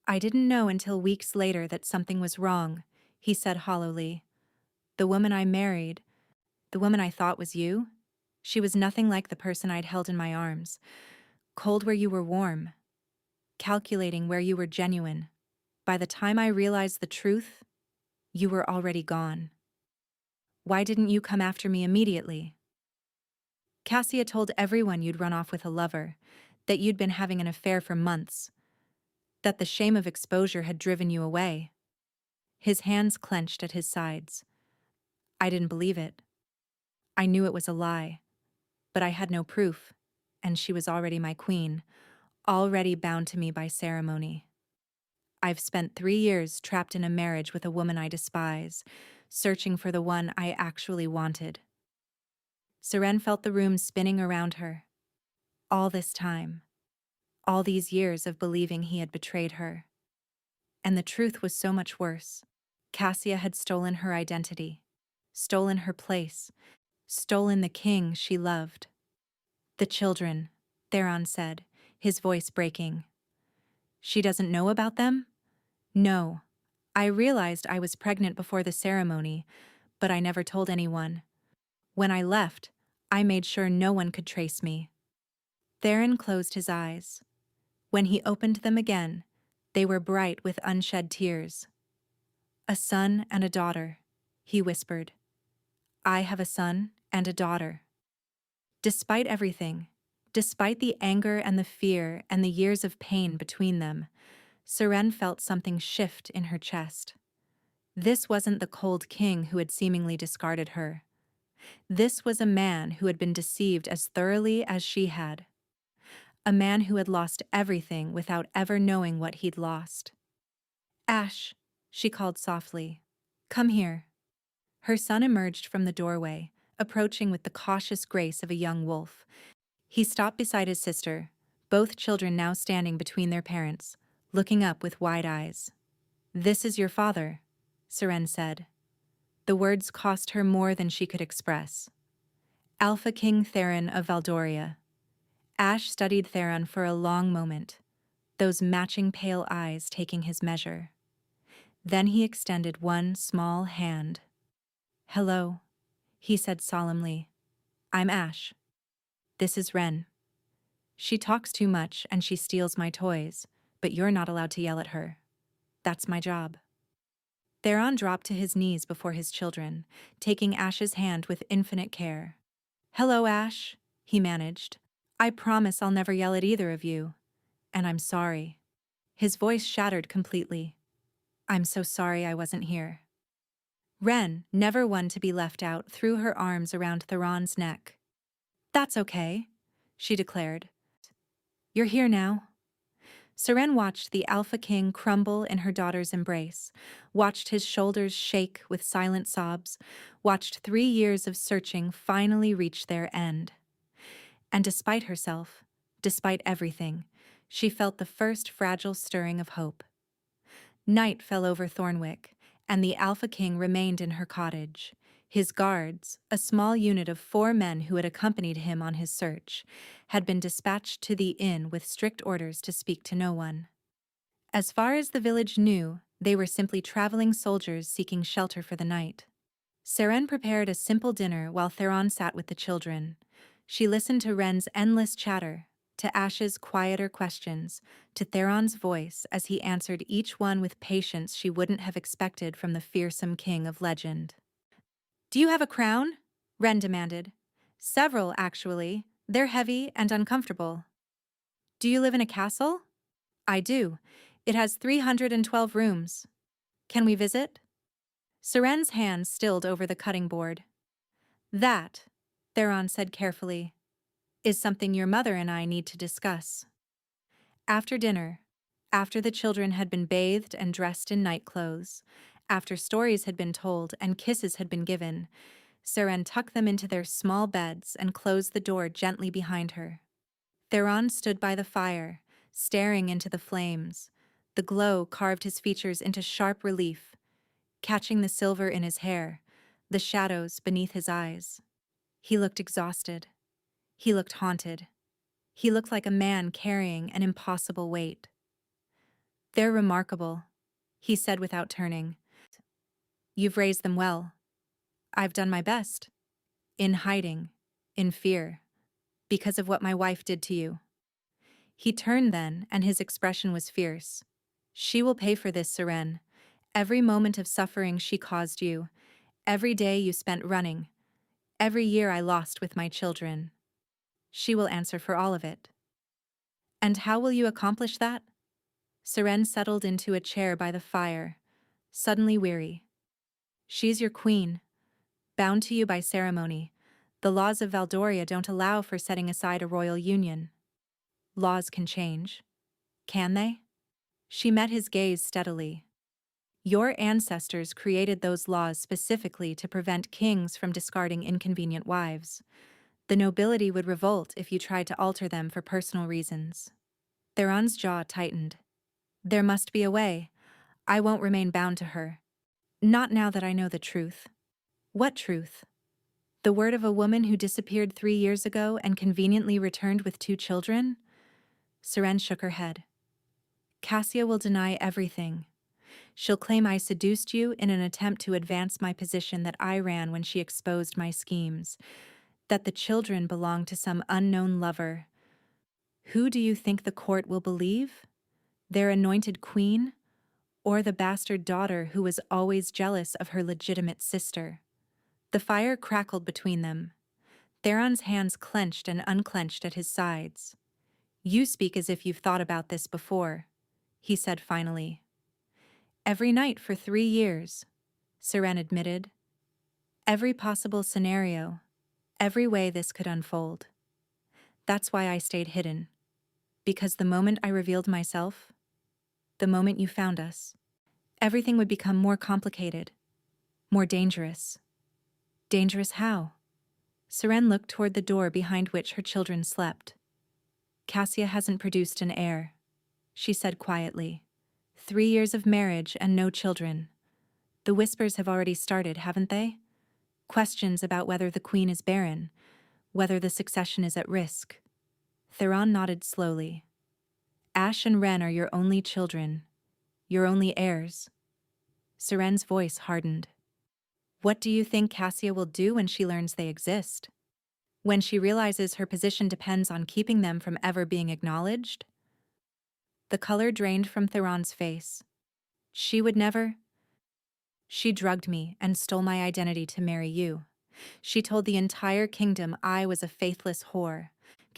I didn't know until weeks later that something was wrong, he said hollowly. The woman I married, the woman I thought was you, she was nothing like the person I'd held in my arms. Cold where you were warm. Calculating where you were genuine. By the time I realized the truth, you were already gone. Why didn't you come after me immediately? Cassia told everyone you'd run off with a lover, that you'd been having an affair for months, that the shame of exposure had driven you away. His hands clenched at his sides. I didn't believe it. I knew it was a lie, but I had no proof, and she was already my queen, already bound to me by ceremony. I've spent 3 years trapped in a marriage with a woman I despise, searching for the one I actually wanted. Seren felt the room spinning around her. All this time. All these years of believing he had betrayed her. And the truth was so much worse. Cassia had stolen her identity, stolen her place, stolen the king she loved. The children, Theron said, his voice breaking. She doesn't know about them? No. I realized I was pregnant before the ceremony, but I never told anyone. When I left, I made sure no one could trace me. Theron closed his eyes. When he opened them again, they were bright with unshed tears. A son and a daughter, he whispered. I have a son and a daughter. Despite everything, despite the anger and the fear and the years of pain between them, Seren felt something shift in her chest. This wasn't the cold king who had seemingly discarded her. This was a man who had been deceived as thoroughly as she had. A man who had lost everything without ever knowing what he'd lost. Ash, she called softly. Come here. Her son emerged from the doorway, approaching with the cautious grace of a young wolf. He stopped beside his sister, both children now standing between their parents, looking up with wide eyes. This is your father, Seren said. The words cost her more than she could express. Alpha King Theron of Valdoria. Ash studied Theron for a long moment, those matching pale eyes taking his measure. Then he extended one small hand. Hello, he said solemnly. I'm Ash. This is Ren. She talks too much and she steals my toys, but you're not allowed to yell at her. That's my job. Theron dropped to his knees before his children, taking Ash's hand with infinite care. Hello, Ash, he managed. I promise I'll never yell at either of you. And I'm sorry. His voice shattered completely. I'm so sorry I wasn't here. Ren, never one to be left out, threw her arms around Theron's neck. That's okay, she declared. You're here now. Seren watched the Alpha King crumble in her daughter's embrace, watched his shoulders shake with silent sobs, watched 3 years of searching finally reach their end. And despite herself, despite everything, she felt the first fragile stirring of hope. Night fell over Thornwick, and the Alpha King remained in her cottage. His guards, a small unit of 4 men who had accompanied him on his search, had been dispatched to the inn with strict orders to speak to no one. As far as the village knew, They were simply traveling soldiers seeking shelter for the night. Seren prepared a simple dinner while Theron sat with the children. She listened to Ren's endless chatter, to Ash's quieter questions, to Theron's voice as he answered each one with patience she wouldn't have expected from the fearsome king of legend. "Do you have a crown?" Ren demanded. "Several, actually. They're heavy and uncomfortable." "Do you live in a castle?" "I do. It has 312 rooms. Can we visit?" Seren's hand stilled over the cutting board. "That," Theron said carefully, "is something your mother and I need to discuss." After dinner, after the children had been bathed and dressed in night clothes, after stories had been told and kisses had been given, Seren tucked them into their small beds and closed the door gently behind her. Theron stood by the fire, staring into the flames. The glow carved his features into sharp relief, catching the silver in his hair, the shadows beneath his eyes. He looked exhausted. He looked haunted. He looked like a man carrying an impossible weight. "They're remarkable," he said without turning. "You've raised them well. I've done my best. In hiding, in fear, because of what my wife did to you." He turned then, and his expression was fierce. "She will pay for this, Seren. Every moment of suffering she caused you, every day you spent running, every year I lost with my children. She will answer for all of it." "And how will you accomplish that?" Seren settled into a chair by the fire, suddenly weary. "She's your queen, bound to you by ceremony. The laws of Valdoria don't allow for setting aside a royal union." "Laws can change. Can they?" She met his gaze steadily. "Your ancestors created those laws specifically to prevent kings from discarding inconvenient wives. The nobility would revolt if you tried to alter them for personal reasons." Theron's jaw tightened. "There must be a way. I won't remain bound to her. Not now that I know the truth." "What truth?" "The word of a woman who disappeared 3 years ago and conveniently returned with 2 children?" Seren shook her head. "Cassia will deny everything. She'll claim I seduced you in an attempt to advance my position that I ran when she exposed my schemes, that the children belong to some unknown lover. Who do you think the court will believe? Their anointed queen? Or the bastard daughter who was always jealous of her legitimate sister?" The fire crackled between them. Theron's hands clenched and unclenched at his sides. "You speak as if you've thought about this before," he said finally. "Every night for 3 years," Seren admitted. "Every possible scenario, every way this could unfold. That's why I stayed hidden. Because the moment I revealed myself, the moment you found us, everything would become more complicated, more dangerous." "Dangerous how?" Seren looked toward the door behind which her children slept. "Cassia hasn't produced an heir," she said quietly. 3 years of marriage and no children. The whispers have already started, haven't they? Questions about whether the queen is barren, whether the succession is at risk. Theron nodded slowly. "Ash and Ren are your only children, your only heirs." Seren's voice hardened. "What do you think Cassia will do when she learns they exist? When she realizes her position depends on keeping them from ever being acknowledged?" The color drained from Theron's face. "She would never." "She drugged me and stole my identity to marry you. She told the entire kingdom I was a faithless whore.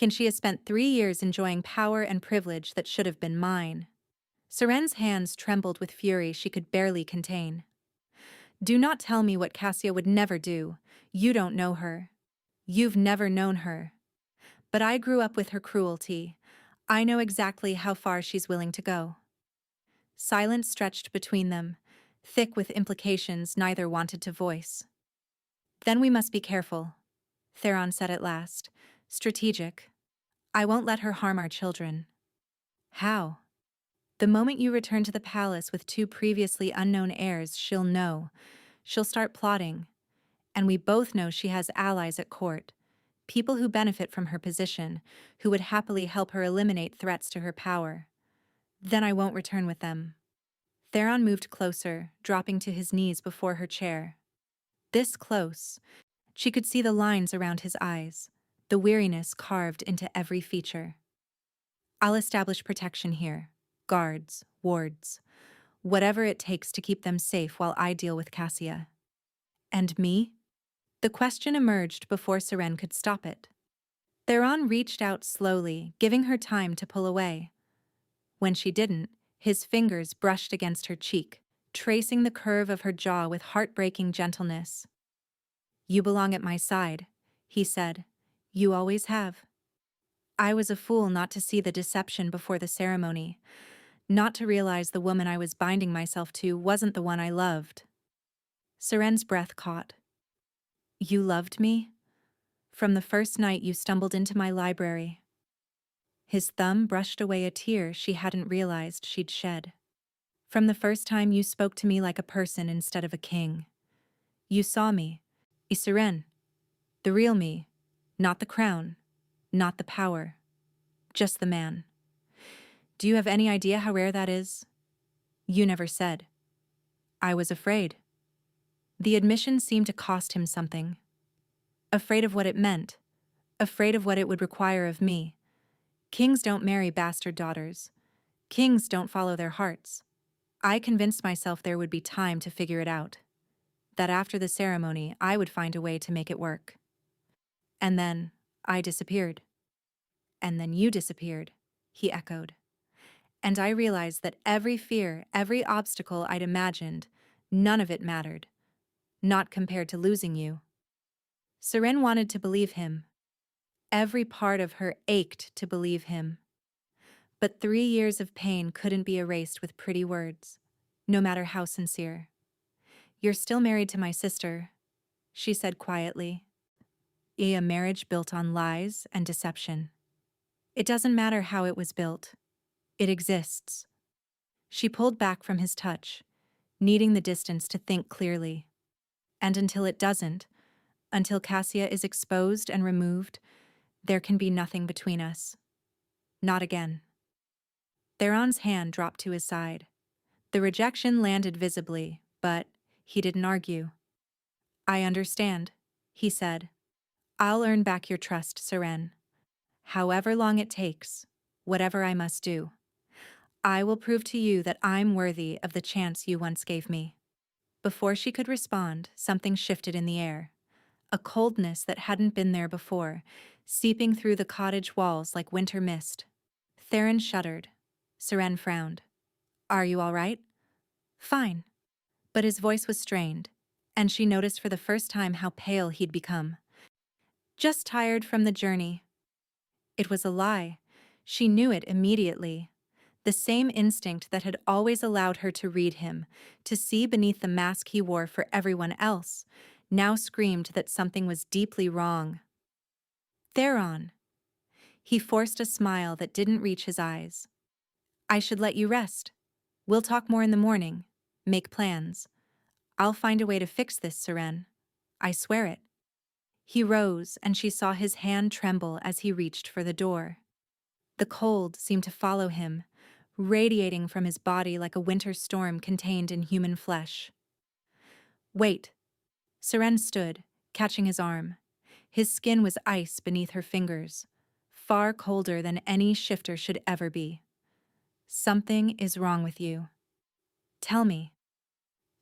She has spent 3 years enjoying power and privilege that should have been mine." Seren's hands trembled with fury she could barely contain. "Do not tell me what Cassia would never do. You don't know her. You've never known her. But I grew up with her cruelty. I know exactly how far she's willing to go." Silence stretched between them, thick with implications neither wanted to voice. "Then we must be careful," Theron said at last. "Strategic. I won't let her harm our children." "How?" "The moment you return to the palace with 2 previously unknown heirs, she'll know. She'll start plotting. And we both know she has allies at court, people who benefit from her position, who would happily help her eliminate threats to her power. Then I won't return with them." Theron moved closer, dropping to his knees before her chair. This close, she could see the lines around his eyes, the weariness carved into every feature. I'll establish protection here. Guards, wards, whatever it takes to keep them safe while I deal with Cassia. And me? The question emerged before Seren could stop it. Theron reached out slowly, giving her time to pull away. When she didn't, his fingers brushed against her cheek, tracing the curve of her jaw with heartbreaking gentleness. "You belong at my side," he said. "You always have." I was a fool not to see the deception before the ceremony, not to realize the woman I was binding myself to wasn't the one I loved. Seren's breath caught. "You loved me? From the first night you stumbled into my library." His thumb brushed away a tear she hadn't realized she'd shed. "From the first time you spoke to me like a person instead of a king. You saw me, Seren, the real me, not the crown, not the power, just the man. Do you have any idea how rare that is? You never said." "I was afraid." The admission seemed to cost him something. Afraid of what it meant, afraid of what it would require of me. Kings don't marry bastard daughters. Kings don't follow their hearts. I convinced myself there would be time to figure it out. That after the ceremony, I would find a way to make it work. And then, I disappeared. "And then you disappeared," he echoed. "And I realized that every fear, every obstacle I'd imagined, none of it mattered. Not compared to losing you." Seren wanted to believe him. Every part of her ached to believe him. But 3 years of pain couldn't be erased with pretty words, no matter how sincere. "You're still married to my sister," she said quietly. "A marriage built on lies and deception. It doesn't matter how it was built. It exists." She pulled back from his touch, needing the distance to think clearly. "And until it doesn't, until Cassia is exposed and removed, there can be nothing between us. Not again." Theron's hand dropped to his side. The rejection landed visibly, but he didn't argue. "I understand," he said. "I'll earn back your trust, Seren. However long it takes, whatever I must do. I will prove to you that I'm worthy of the chance you once gave me." Before she could respond, something shifted in the air. A coldness that hadn't been there before, seeping through the cottage walls like winter mist. Theron shuddered. Seren frowned. "Are you all right?" "Fine." But his voice was strained, and she noticed for the first time how pale he'd become. "Just tired from the journey." It was a lie. She knew it immediately. The same instinct that had always allowed her to read him, to see beneath the mask he wore for everyone else, now screamed that something was deeply wrong. "Theron." He forced a smile that didn't reach his eyes. "I should let you rest. We'll talk more in the morning. Make plans. I'll find a way to fix this, Seren. I swear it." He rose, and she saw his hand tremble as he reached for the door. The cold seemed to follow him, radiating from his body like a winter storm contained in human flesh. "Wait." Seren stood, catching his arm. His skin was ice beneath her fingers, far colder than any shifter should ever be. "Something is wrong with you. Tell me."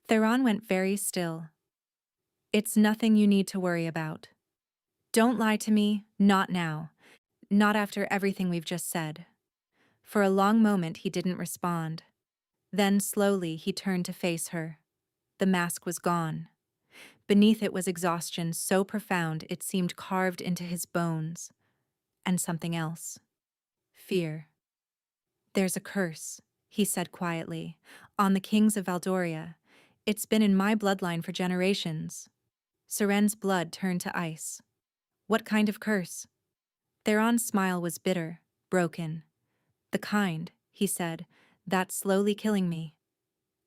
Theron went very still. "It's nothing you need to worry about. Don't lie to me, not now. Not after everything we've just said." For a long moment he didn't respond. Then slowly he turned to face her. The mask was gone. Beneath it was exhaustion so profound it seemed carved into his bones. And something else. Fear. "There's a curse," he said quietly, "on the kings of Valdoria. It's been in my bloodline for generations." Seren's blood turned to ice. "What kind of curse?" Theron's smile was bitter, broken. "The kind," he said, "that's slowly killing me."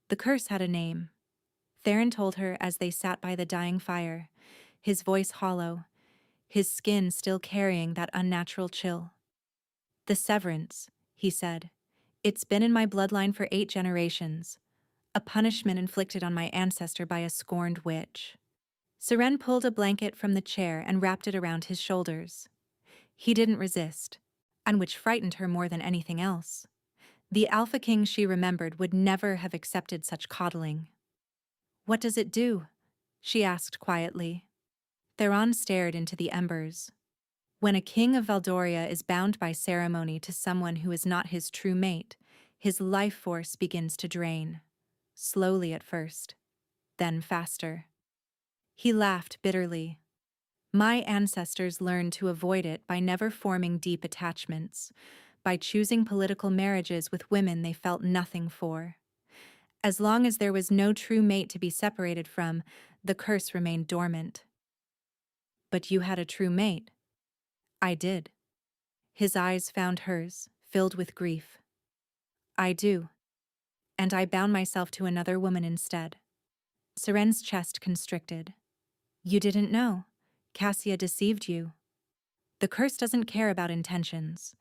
The curse had a name. Theron told her as they sat by the dying fire, his voice hollow, his skin still carrying that unnatural chill. "The severance," he said. "It's been in my bloodline for 8 generations. a punishment inflicted on my ancestor by a scorned witch. Seren pulled a blanket from the chair and wrapped it around his shoulders. He didn't resist, and which frightened her more than anything else. The Alpha King she remembered would never have accepted such coddling. "What does it do?" she asked quietly. Theron stared into the embers. When a king of Valdoria is bound by ceremony to someone who is not his true mate, his life force begins to drain. Slowly at first, then faster. He laughed bitterly. My ancestors learned to avoid it by never forming deep attachments, by choosing political marriages with women they felt nothing for. As long as there was no true mate to be separated from, the curse remained dormant. "But you had a true mate." "I did." His eyes found hers, filled with grief. "I do. And I bound myself to another woman instead." Seren's chest constricted. "You didn't know. Cassia deceived you." "The curse doesn't care about intentions.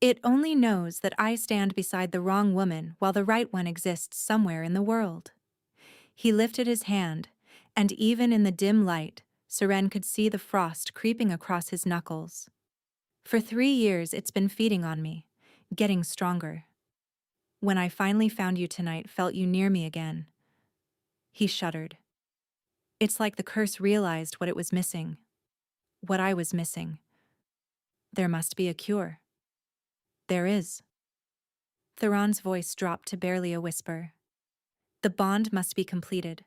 It only knows that I stand beside the wrong woman while the right one exists somewhere in the world." He lifted his hand, and even in the dim light, Seren could see the frost creeping across his knuckles. "For 3 years it's been feeding on me, getting stronger. When I finally found you tonight, felt you near me again." He shuddered. "It's like the curse realized what it was missing. What I was missing. There must be a cure." "There is." Theron's voice dropped to barely a whisper. "The bond must be completed.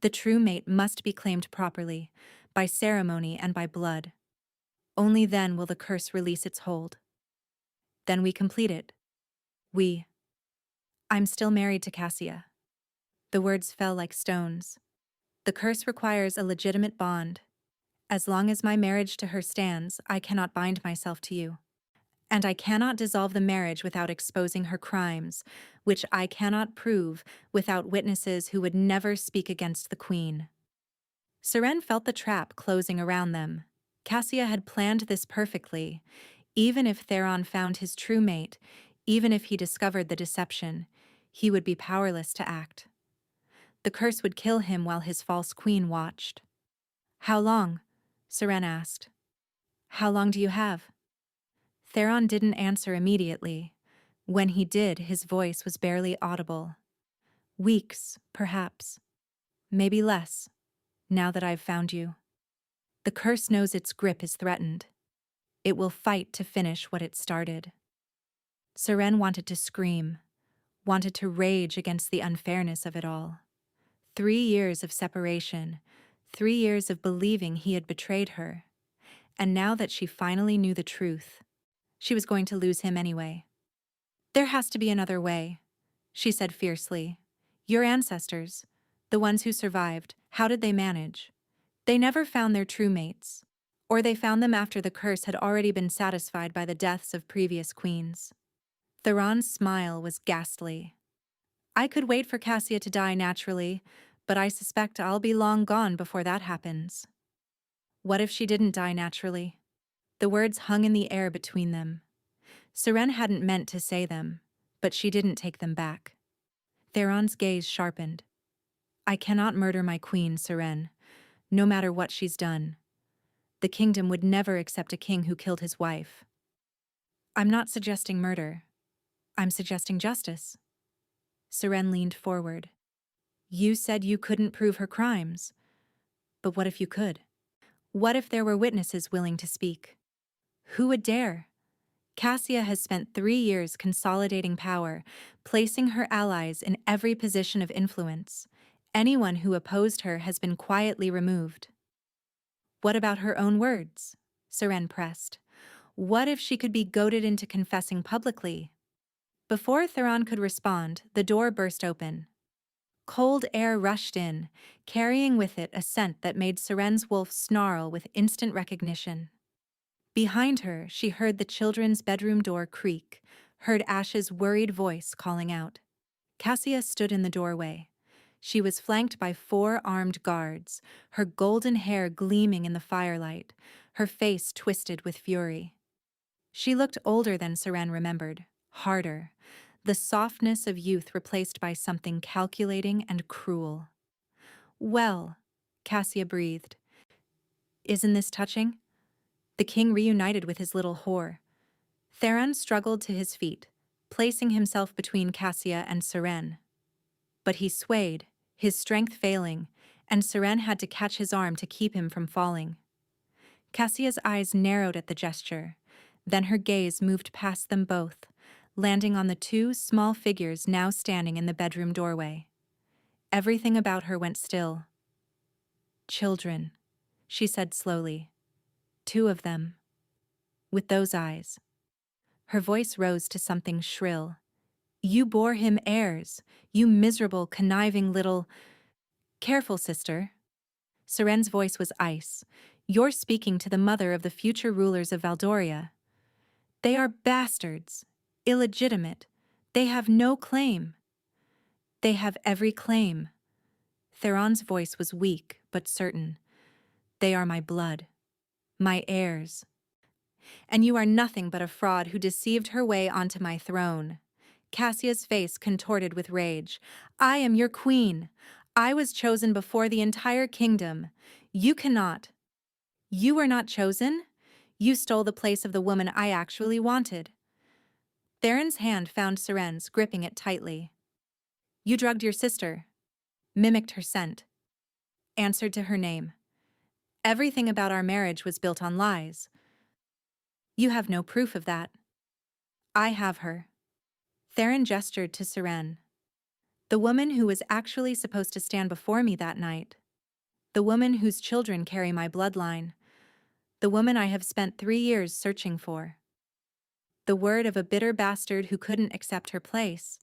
The true mate must be claimed properly, by ceremony and by blood. Only then will the curse release its hold. Then we complete it. I'm still married to Cassia." The words fell like stones. "The curse requires a legitimate bond. As long as my marriage to her stands, I cannot bind myself to you. And I cannot dissolve the marriage without exposing her crimes, which I cannot prove without witnesses who would never speak against the Queen." Seren felt the trap closing around them. Cassia had planned this perfectly. Even if Theron found his true mate, even if he discovered the deception, he would be powerless to act. The curse would kill him while his false queen watched. "How long?" Seren asked. "How long do you have?" Theron didn't answer immediately. When he did, his voice was barely audible. "Weeks, perhaps. Maybe less, now that I've found you. The curse knows its grip is threatened. It will fight to finish what it started." Seren wanted to scream, wanted to rage against the unfairness of it all. 3 years of separation, 3 years of believing he had betrayed her. And now that she finally knew the truth, she was going to lose him anyway. "There has to be another way," she said fiercely. "Your ancestors, the ones who survived, how did they manage? They never found their true mates. Or they found them after the curse had already been satisfied by the deaths of previous queens." Theron's smile was ghastly. "I could wait for Cassia to die naturally, but I suspect I'll be long gone before that happens." What if she didn't die naturally? The words hung in the air between them. Seren hadn't meant to say them, but she didn't take them back. Theron's gaze sharpened. "I cannot murder my queen, Seren, no matter what she's done. The kingdom would never accept a king who killed his wife." "I'm not suggesting murder. I'm suggesting justice." Seren leaned forward. "You said you couldn't prove her crimes. But what if you could? What if there were witnesses willing to speak? Who would dare? Cassia has spent 3 years consolidating power, placing her allies in every position of influence. Anyone who opposed her has been quietly removed." "What about her own words?" Seren pressed. "What if she could be goaded into confessing publicly?" Before Theron could respond, the door burst open. Cold air rushed in, carrying with it a scent that made Seren's wolf snarl with instant recognition. Behind her, she heard the children's bedroom door creak, heard Ash's worried voice calling out. Cassia stood in the doorway. She was flanked by 4 armed guards, her golden hair gleaming in the firelight, her face twisted with fury. She looked older than Seren remembered, harder. the softness of youth replaced by something calculating and cruel. "Well," Cassia breathed. "Isn't this touching?" The king reunited with his little whore. Theron struggled to his feet, placing himself between Cassia and Seren. But he swayed, his strength failing, and Seren had to catch his arm to keep him from falling. Cassia's eyes narrowed at the gesture, then her gaze moved past them both, landing on the two small figures now standing in the bedroom doorway. Everything about her went still. "Children," she said slowly. "Two of them. With those eyes." Her voice rose to something shrill. "You bore him heirs, you miserable, conniving little—" "Careful, sister." Seren's voice was ice. "You're speaking to the mother of the future rulers of Valdoria. They are bastards, illegitimate. They have no claim." "They have every claim." Theron's voice was weak but certain. "They are my blood, my heirs. And you are nothing but a fraud who deceived her way onto my throne." Cassia's face contorted with rage. "I am your queen. I was chosen before the entire kingdom. You cannot. You were not chosen. You stole the place of the woman I actually wanted." Theron's hand found Seren's, gripping it tightly. "You drugged your sister, mimicked her scent, answered to her name. Everything about our marriage was built on lies. You have no proof of that. I have her." Theron gestured to Seren. "The woman who was actually supposed to stand before me that night. The woman whose children carry my bloodline. The woman I have spent 3 years searching for." The word of a bitter bastard who couldn't accept her place.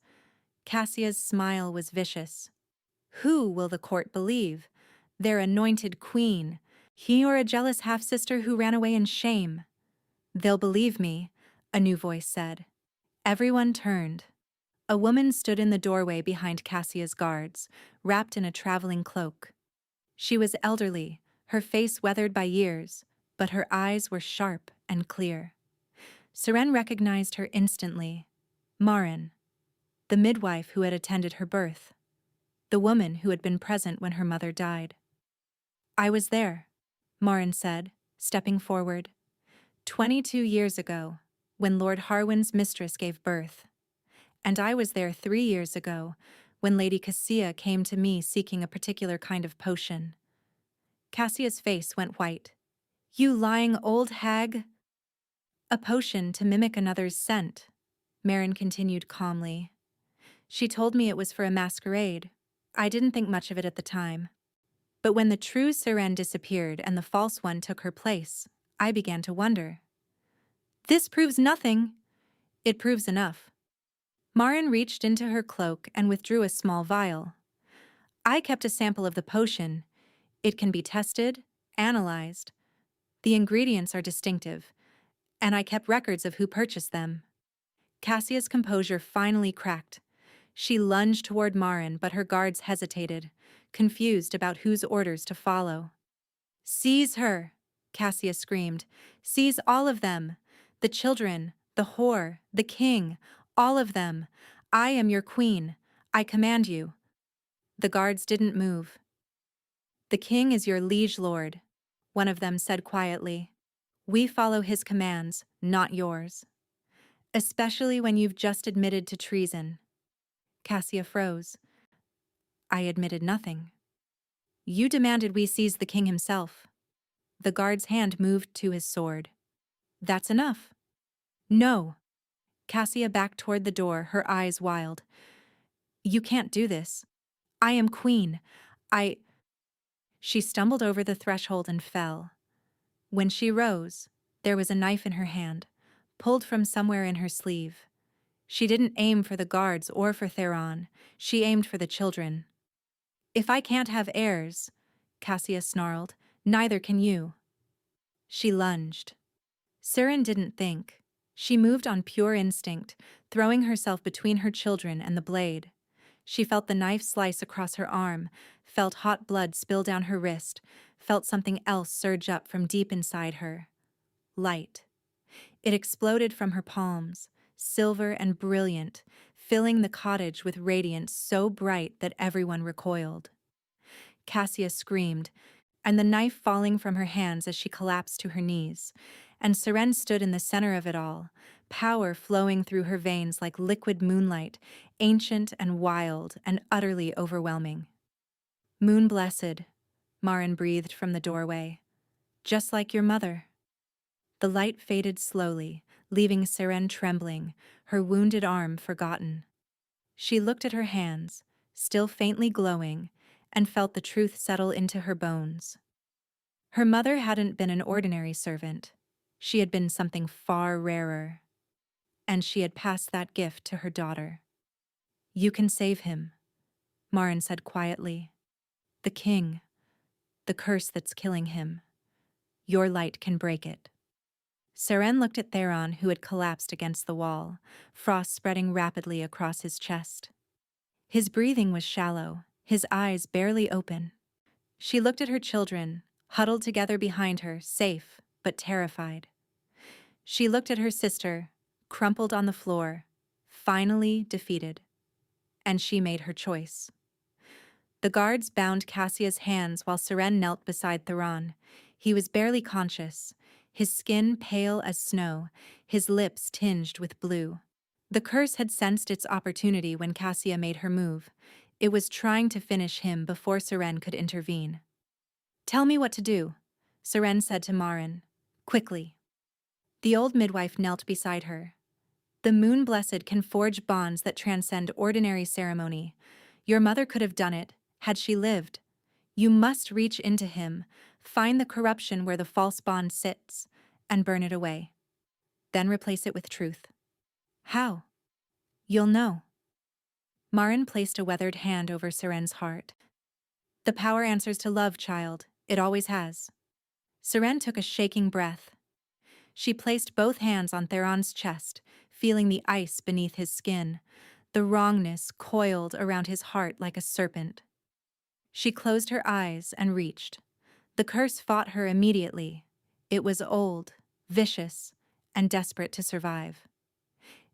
Cassia's smile was vicious. "Who will the court believe? Their anointed queen, he or a jealous half-sister who ran away in shame?" "They'll believe me," a new voice said. Everyone turned. A woman stood in the doorway behind Cassia's guards, wrapped in a traveling cloak. She was elderly, her face weathered by years, but her eyes were sharp and clear. Seren recognized her instantly. Marin, the midwife who had attended her birth. The woman who had been present when her mother died. "I was there," Marin said, stepping forward. 22 years ago, when Lord Harwin's mistress gave birth. And I was there 3 years ago, when Lady Cassia came to me seeking a particular kind of potion." Cassia's face went white. "You lying old hag!" "A potion to mimic another's scent," Marin continued calmly. "She told me it was for a masquerade. I didn't think much of it at the time. But when the true Seren disappeared and the false one took her place, I began to wonder." "This proves nothing." "It proves enough." Marin reached into her cloak and withdrew a small vial. "I kept a sample of the potion. It can be tested, analyzed. The ingredients are distinctive, and I kept records of who purchased them." Cassia's composure finally cracked. She lunged toward Marin, but her guards hesitated, confused about whose orders to follow. "Seize her!" Cassia screamed. "Seize all of them! The children, the whore, the king, all of them! I am your queen. I command you." The guards didn't move. "The king is your liege lord," one of them said quietly. "We follow his commands, not yours. Especially when you've just admitted to treason." Cassia froze. "I admitted nothing." "You demanded we seize the king himself." The guard's hand moved to his sword. "That's enough." "No." Cassia backed toward the door, her eyes wild. "You can't do this. I am queen. She stumbled over the threshold and fell. When she rose, there was a knife in her hand, pulled from somewhere in her sleeve. She didn't aim for the guards or for Theron. She aimed for the children. "If I can't have heirs," Cassia snarled, "neither can you." She lunged. Seren didn't think. She moved on pure instinct, throwing herself between her children and the blade. She felt the knife slice across her arm, felt hot blood spill down her wrist, felt something else surge up from deep inside her. Light. It exploded from her palms, silver and brilliant, filling the cottage with radiance so bright that everyone recoiled. Cassia screamed, and the knife falling from her hands as she collapsed to her knees, and Seren stood in the center of it all, power flowing through her veins like liquid moonlight, ancient and wild and utterly overwhelming. "Moon blessed," Marin breathed from the doorway. "Just like your mother." The light faded slowly, leaving Seren trembling, her wounded arm forgotten. She looked at her hands, still faintly glowing, and felt the truth settle into her bones. Her mother hadn't been an ordinary servant. She had been something far rarer. And she had passed that gift to her daughter. "You can save him," Marin said quietly. "The king, the curse that's killing him. Your light can break it." Seren looked at Theron, who had collapsed against the wall, frost spreading rapidly across his chest. His breathing was shallow, his eyes barely open. She looked at her children, huddled together behind her, safe but terrified. She looked at her sister, crumpled on the floor, finally defeated. And she made her choice. The guards bound Cassia's hands while Seren knelt beside Theron. He was barely conscious, his skin pale as snow, his lips tinged with blue. The curse had sensed its opportunity when Cassia made her move. It was trying to finish him before Seren could intervene. "Tell me what to do," Seren said to Marin, quickly. The old midwife knelt beside her. "The Moon Blessed can forge bonds that transcend ordinary ceremony. Your mother could have done it, had she lived. You must reach into him, find the corruption where the false bond sits, and burn it away. Then replace it with truth." "How?" "You'll know." Marin placed a weathered hand over Seren's heart. "The power answers to love, child. It always has." Seren took a shaking breath. She placed both hands on Theron's chest, feeling the ice beneath his skin. The wrongness coiled around his heart like a serpent. She closed her eyes and reached. The curse fought her immediately. It was old, vicious, and desperate to survive.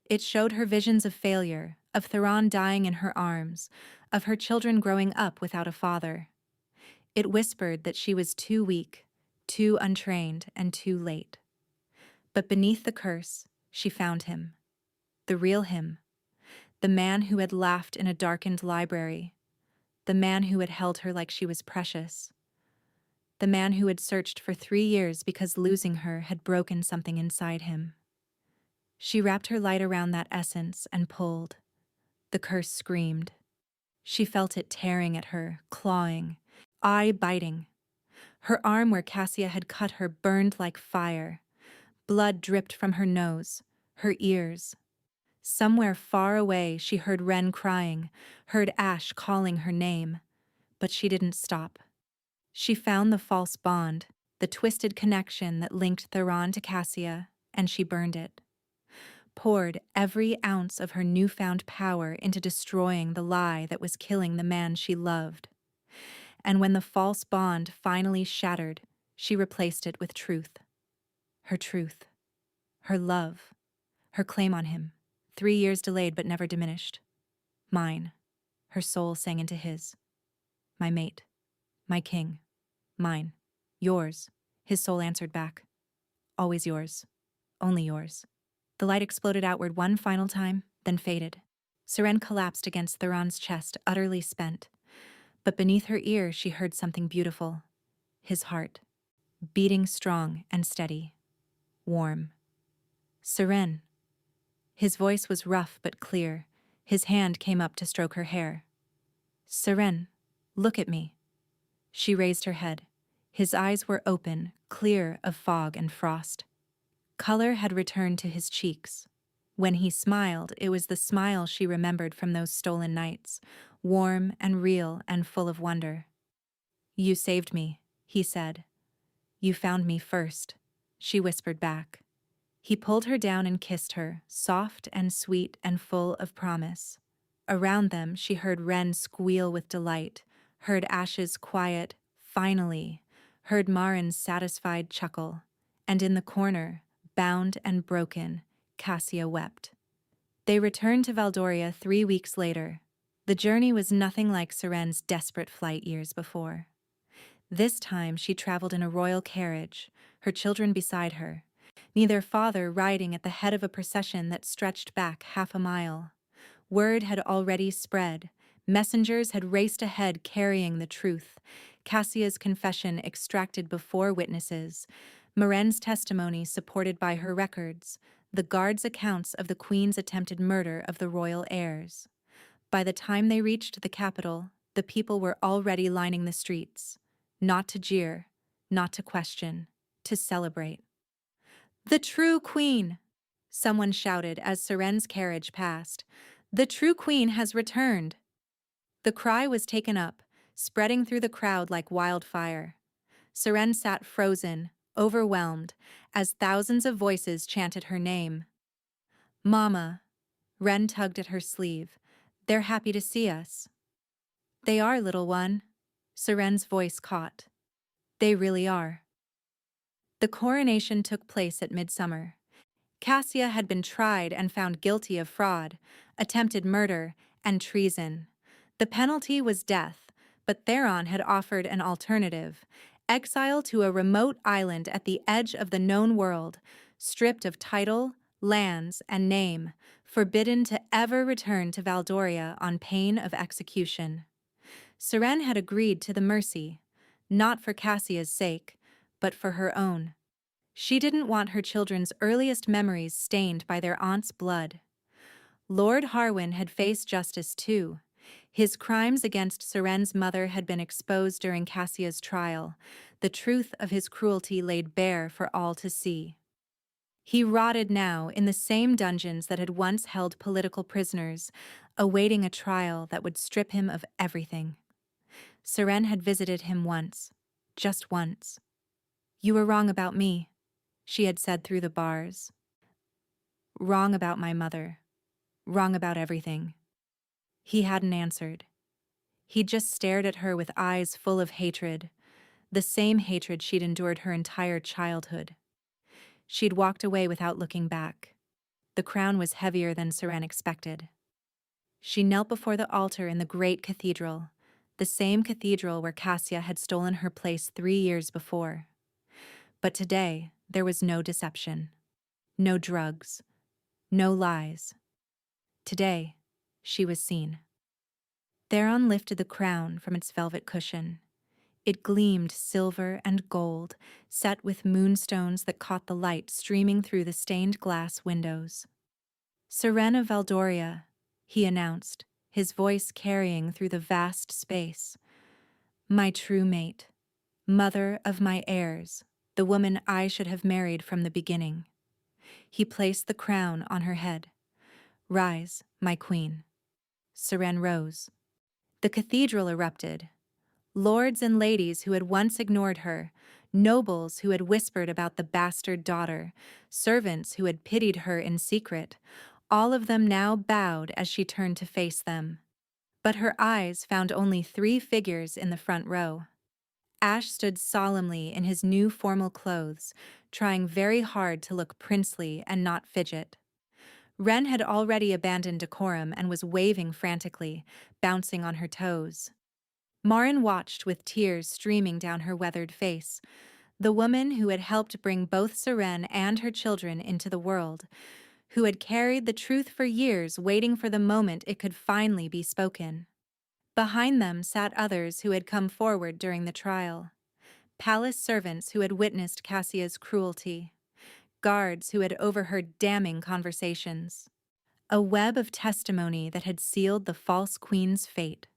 It showed her visions of failure, of Theron dying in her arms, of her children growing up without a father. It whispered that she was too weak, too untrained, and too late. But beneath the curse, she found him. The real him. The man who had laughed in a darkened library. The man who had held her like she was precious. The man who had searched for 3 years because losing her had broken something inside him. She wrapped her light around that essence and pulled. The curse screamed. She felt it tearing at her, clawing, eye biting. Her arm where Cassia had cut her burned like fire. Blood dripped from her nose, her ears. Somewhere far away she heard Ren crying, heard Ash calling her name. But she didn't stop. She found the false bond, the twisted connection that linked Theron to Cassia, and she burned it. Poured every ounce of her newfound power into destroying the lie that was killing the man she loved. And when the false bond finally shattered, she replaced it with truth. Her truth. Her love. Her claim on him. 3 years delayed but never diminished. Mine. Her soul sang into his. My mate. My king. Mine. Yours. His soul answered back. Always yours. Only yours. The light exploded outward one final time, then faded. Seren collapsed against Theron's chest, utterly spent. But beneath her ear she heard something beautiful. His heart. Beating strong and steady. Warm. "Seren." His voice was rough but clear. His hand came up to stroke her hair. "Seren, look at me." She raised her head. His eyes were open, clear of fog and frost. Color had returned to his cheeks. When he smiled, it was the smile she remembered from those stolen nights, warm and real and full of wonder. "You saved me," he said. "You found me first," she whispered back. He pulled her down and kissed her, soft and sweet and full of promise. Around them, she heard Ren squeal with delight, heard Ash's quiet, "finally," heard Marin's satisfied chuckle, and in the corner, bound and broken, Cassia wept. They returned to Valdoria 3 weeks later. The journey was nothing like Seren's desperate flight years before. This time she traveled in a royal carriage, her children beside her, neither father riding at the head of a procession that stretched back half a mile. Word had already spread. Messengers had raced ahead carrying the truth. Cassia's confession extracted before witnesses, Maren's testimony supported by her records, the guards' accounts of the Queen's attempted murder of the royal heirs. By the time they reached the capital, the people were already lining the streets. Not to jeer, not to question, to celebrate. "The true Queen!" someone shouted as Seren's carriage passed. "The true Queen has returned!" The cry was taken up, spreading through the crowd like wildfire. Seren sat frozen, overwhelmed, as thousands of voices chanted her name. "Mama," Ren tugged at her sleeve. "They're happy to see us." "They are, little one," Seren's voice caught. "They really are." The coronation took place at midsummer. Cassia had been tried and found guilty of fraud, attempted murder, and treason. The penalty was death, but Theron had offered an alternative: exile to a remote island at the edge of the known world, stripped of title, lands, and name, forbidden to ever return to Valdoria on pain of execution. Seren had agreed to the mercy, not for Cassia's sake, but for her own. She didn't want her children's earliest memories stained by their aunt's blood. Lord Harwin had faced justice too. His crimes against Seren's mother had been exposed during Cassia's trial, the truth of his cruelty laid bare for all to see. He rotted now in the same dungeons that had once held political prisoners, awaiting a trial that would strip him of everything. Seren had visited him once, just once. "You were wrong about me," she had said through the bars. "Wrong about my mother. Wrong about everything." He hadn't answered. He'd just stared at her with eyes full of hatred, the same hatred she'd endured her entire childhood. She'd walked away without looking back. The crown was heavier than Seren expected. She knelt before the altar in the great cathedral, the same cathedral where Cassia had stolen her place 3 years before. But today, there was no deception, no drugs, no lies. Today, she was seen. Theron lifted the crown from its velvet cushion. It gleamed silver and gold, set with moonstones that caught the light streaming through the stained glass windows. "Seren of Valdoria," he announced, his voice carrying through the vast space. "My true mate, mother of my heirs, the woman I should have married from the beginning." He placed the crown on her head. "Rise, my queen." Seren rose. The cathedral erupted. Lords and ladies who had once ignored her, nobles who had whispered about the bastard daughter, servants who had pitied her in secret, all of them now bowed as she turned to face them. But her eyes found only 3 figures in the front row. Ash stood solemnly in his new formal clothes, trying very hard to look princely and not fidget. Ren had already abandoned decorum and was waving frantically, bouncing on her toes. Marin watched with tears streaming down her weathered face, the woman who had helped bring both Seren and her children into the world, who had carried the truth for years waiting for the moment it could finally be spoken. Behind them sat others who had come forward during the trial. Palace servants who had witnessed Cassia's cruelty. Guards who had overheard damning conversations. A web of testimony that had sealed the false queen's fate.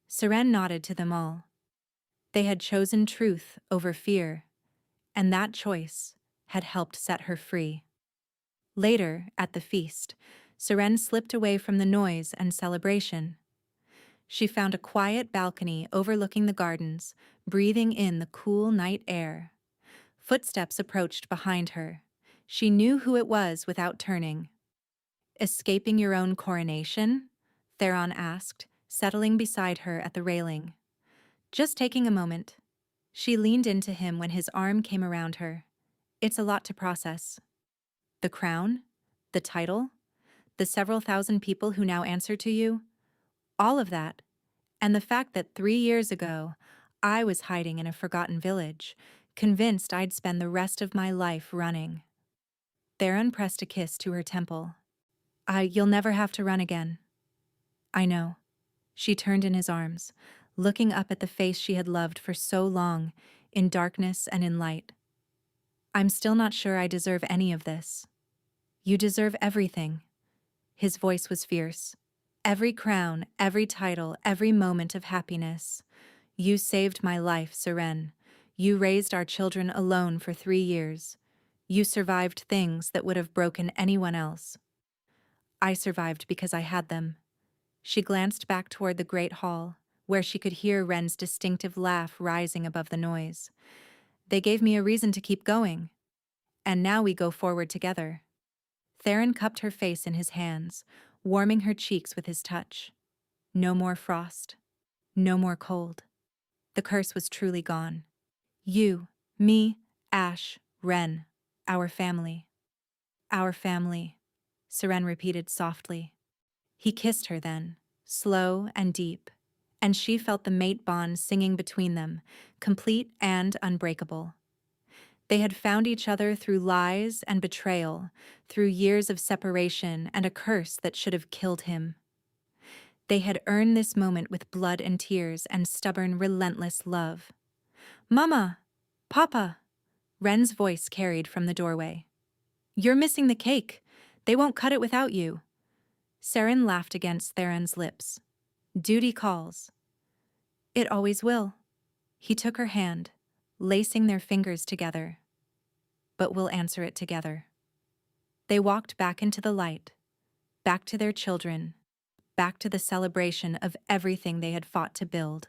Seren nodded to them all. They had chosen truth over fear, and that choice had helped set her free. Later, at the feast, Seren slipped away from the noise and celebration. She found a quiet balcony overlooking the gardens, breathing in the cool night air. Footsteps approached behind her. She knew who it was without turning. "Escaping your own coronation?" Theron asked, settling beside her at the railing. "Just taking a moment." She leaned into him when his arm came around her. "It's a lot to process." The crown? The title? The several thousand people who now answer to you, all of that, and the fact that 3 years ago, I was hiding in a forgotten village, convinced I'd spend the rest of my life running. Theron pressed a kiss to her temple. You'll never have to run again. I know. She turned in his arms, looking up at the face she had loved for so long, in darkness and in light. I'm still not sure I deserve any of this. You deserve everything. His voice was fierce. Every crown, every title, every moment of happiness. You saved my life, Seren. You raised our children alone for 3 years. You survived things that would have broken anyone else. I survived because I had them. She glanced back toward the great hall, where she could hear Ren's distinctive laugh rising above the noise. They gave me a reason to keep going. And now we go forward together. Theron cupped her face in his hands, warming her cheeks with his touch. No more frost. No more cold. The curse was truly gone. You, me, Ash, Ren, our family. Our family, Seren repeated softly. He kissed her then, slow and deep, and she felt the mate bond singing between them, complete and unbreakable. They had found each other through lies and betrayal, through years of separation and a curse that should have killed him. They had earned this moment with blood and tears and stubborn, relentless love. Mama! Papa! Ren's voice carried from the doorway. You're missing the cake. They won't cut it without you. Seren laughed against Theron's lips. Duty calls. It always will. He took her hand, lacing their fingers together. But we'll answer it together. They walked back into the light, back to their children, back to the celebration of everything they had fought to build.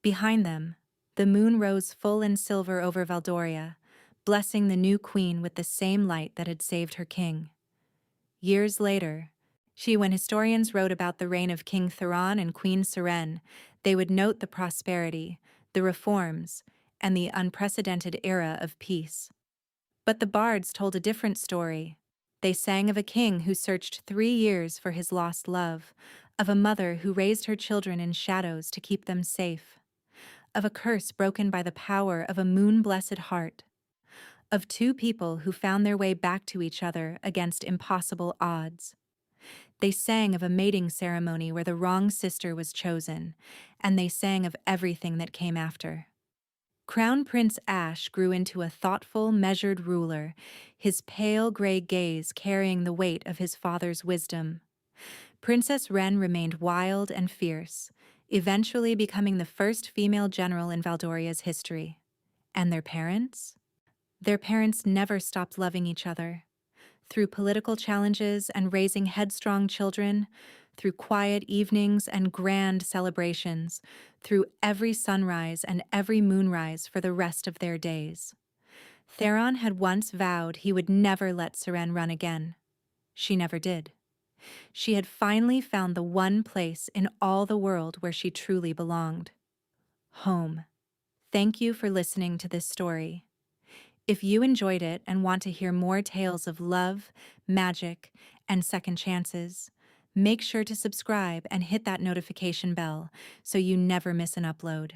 Behind them, the moon rose full and silver over Valdoria, blessing the new queen with the same light that had saved her king. Years later, when historians wrote about the reign of King Theron and Queen Seren, they would note the prosperity, the reforms, and the unprecedented era of peace. But the bards told a different story. They sang of a king who searched 3 years for his lost love, of a mother who raised her children in shadows to keep them safe, of a curse broken by the power of a moon-blessed heart, of 2 people who found their way back to each other against impossible odds. They sang of a mating ceremony where the wrong sister was chosen, and they sang of everything that came after. Crown Prince Ash grew into a thoughtful, measured ruler, his pale gray gaze carrying the weight of his father's wisdom. Princess Ren remained wild and fierce, eventually becoming the first female general in Valdoria's history. And their parents? Their parents never stopped loving each other. Through political challenges and raising headstrong children, through quiet evenings and grand celebrations, through every sunrise and every moonrise for the rest of their days. Theron had once vowed he would never let Seren run again. She never did. She had finally found the one place in all the world where she truly belonged. Home. Thank you for listening to this story. If you enjoyed it and want to hear more tales of love, magic, and second chances, make sure to subscribe and hit that notification bell so you never miss an upload.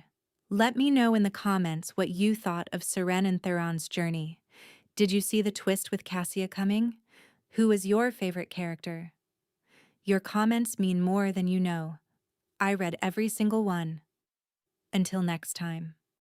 Let me know in the comments what you thought of Seren and Theron's journey. Did you see the twist with Cassia coming? Who was your favorite character? Your comments mean more than you know. I read every single one. Until next time.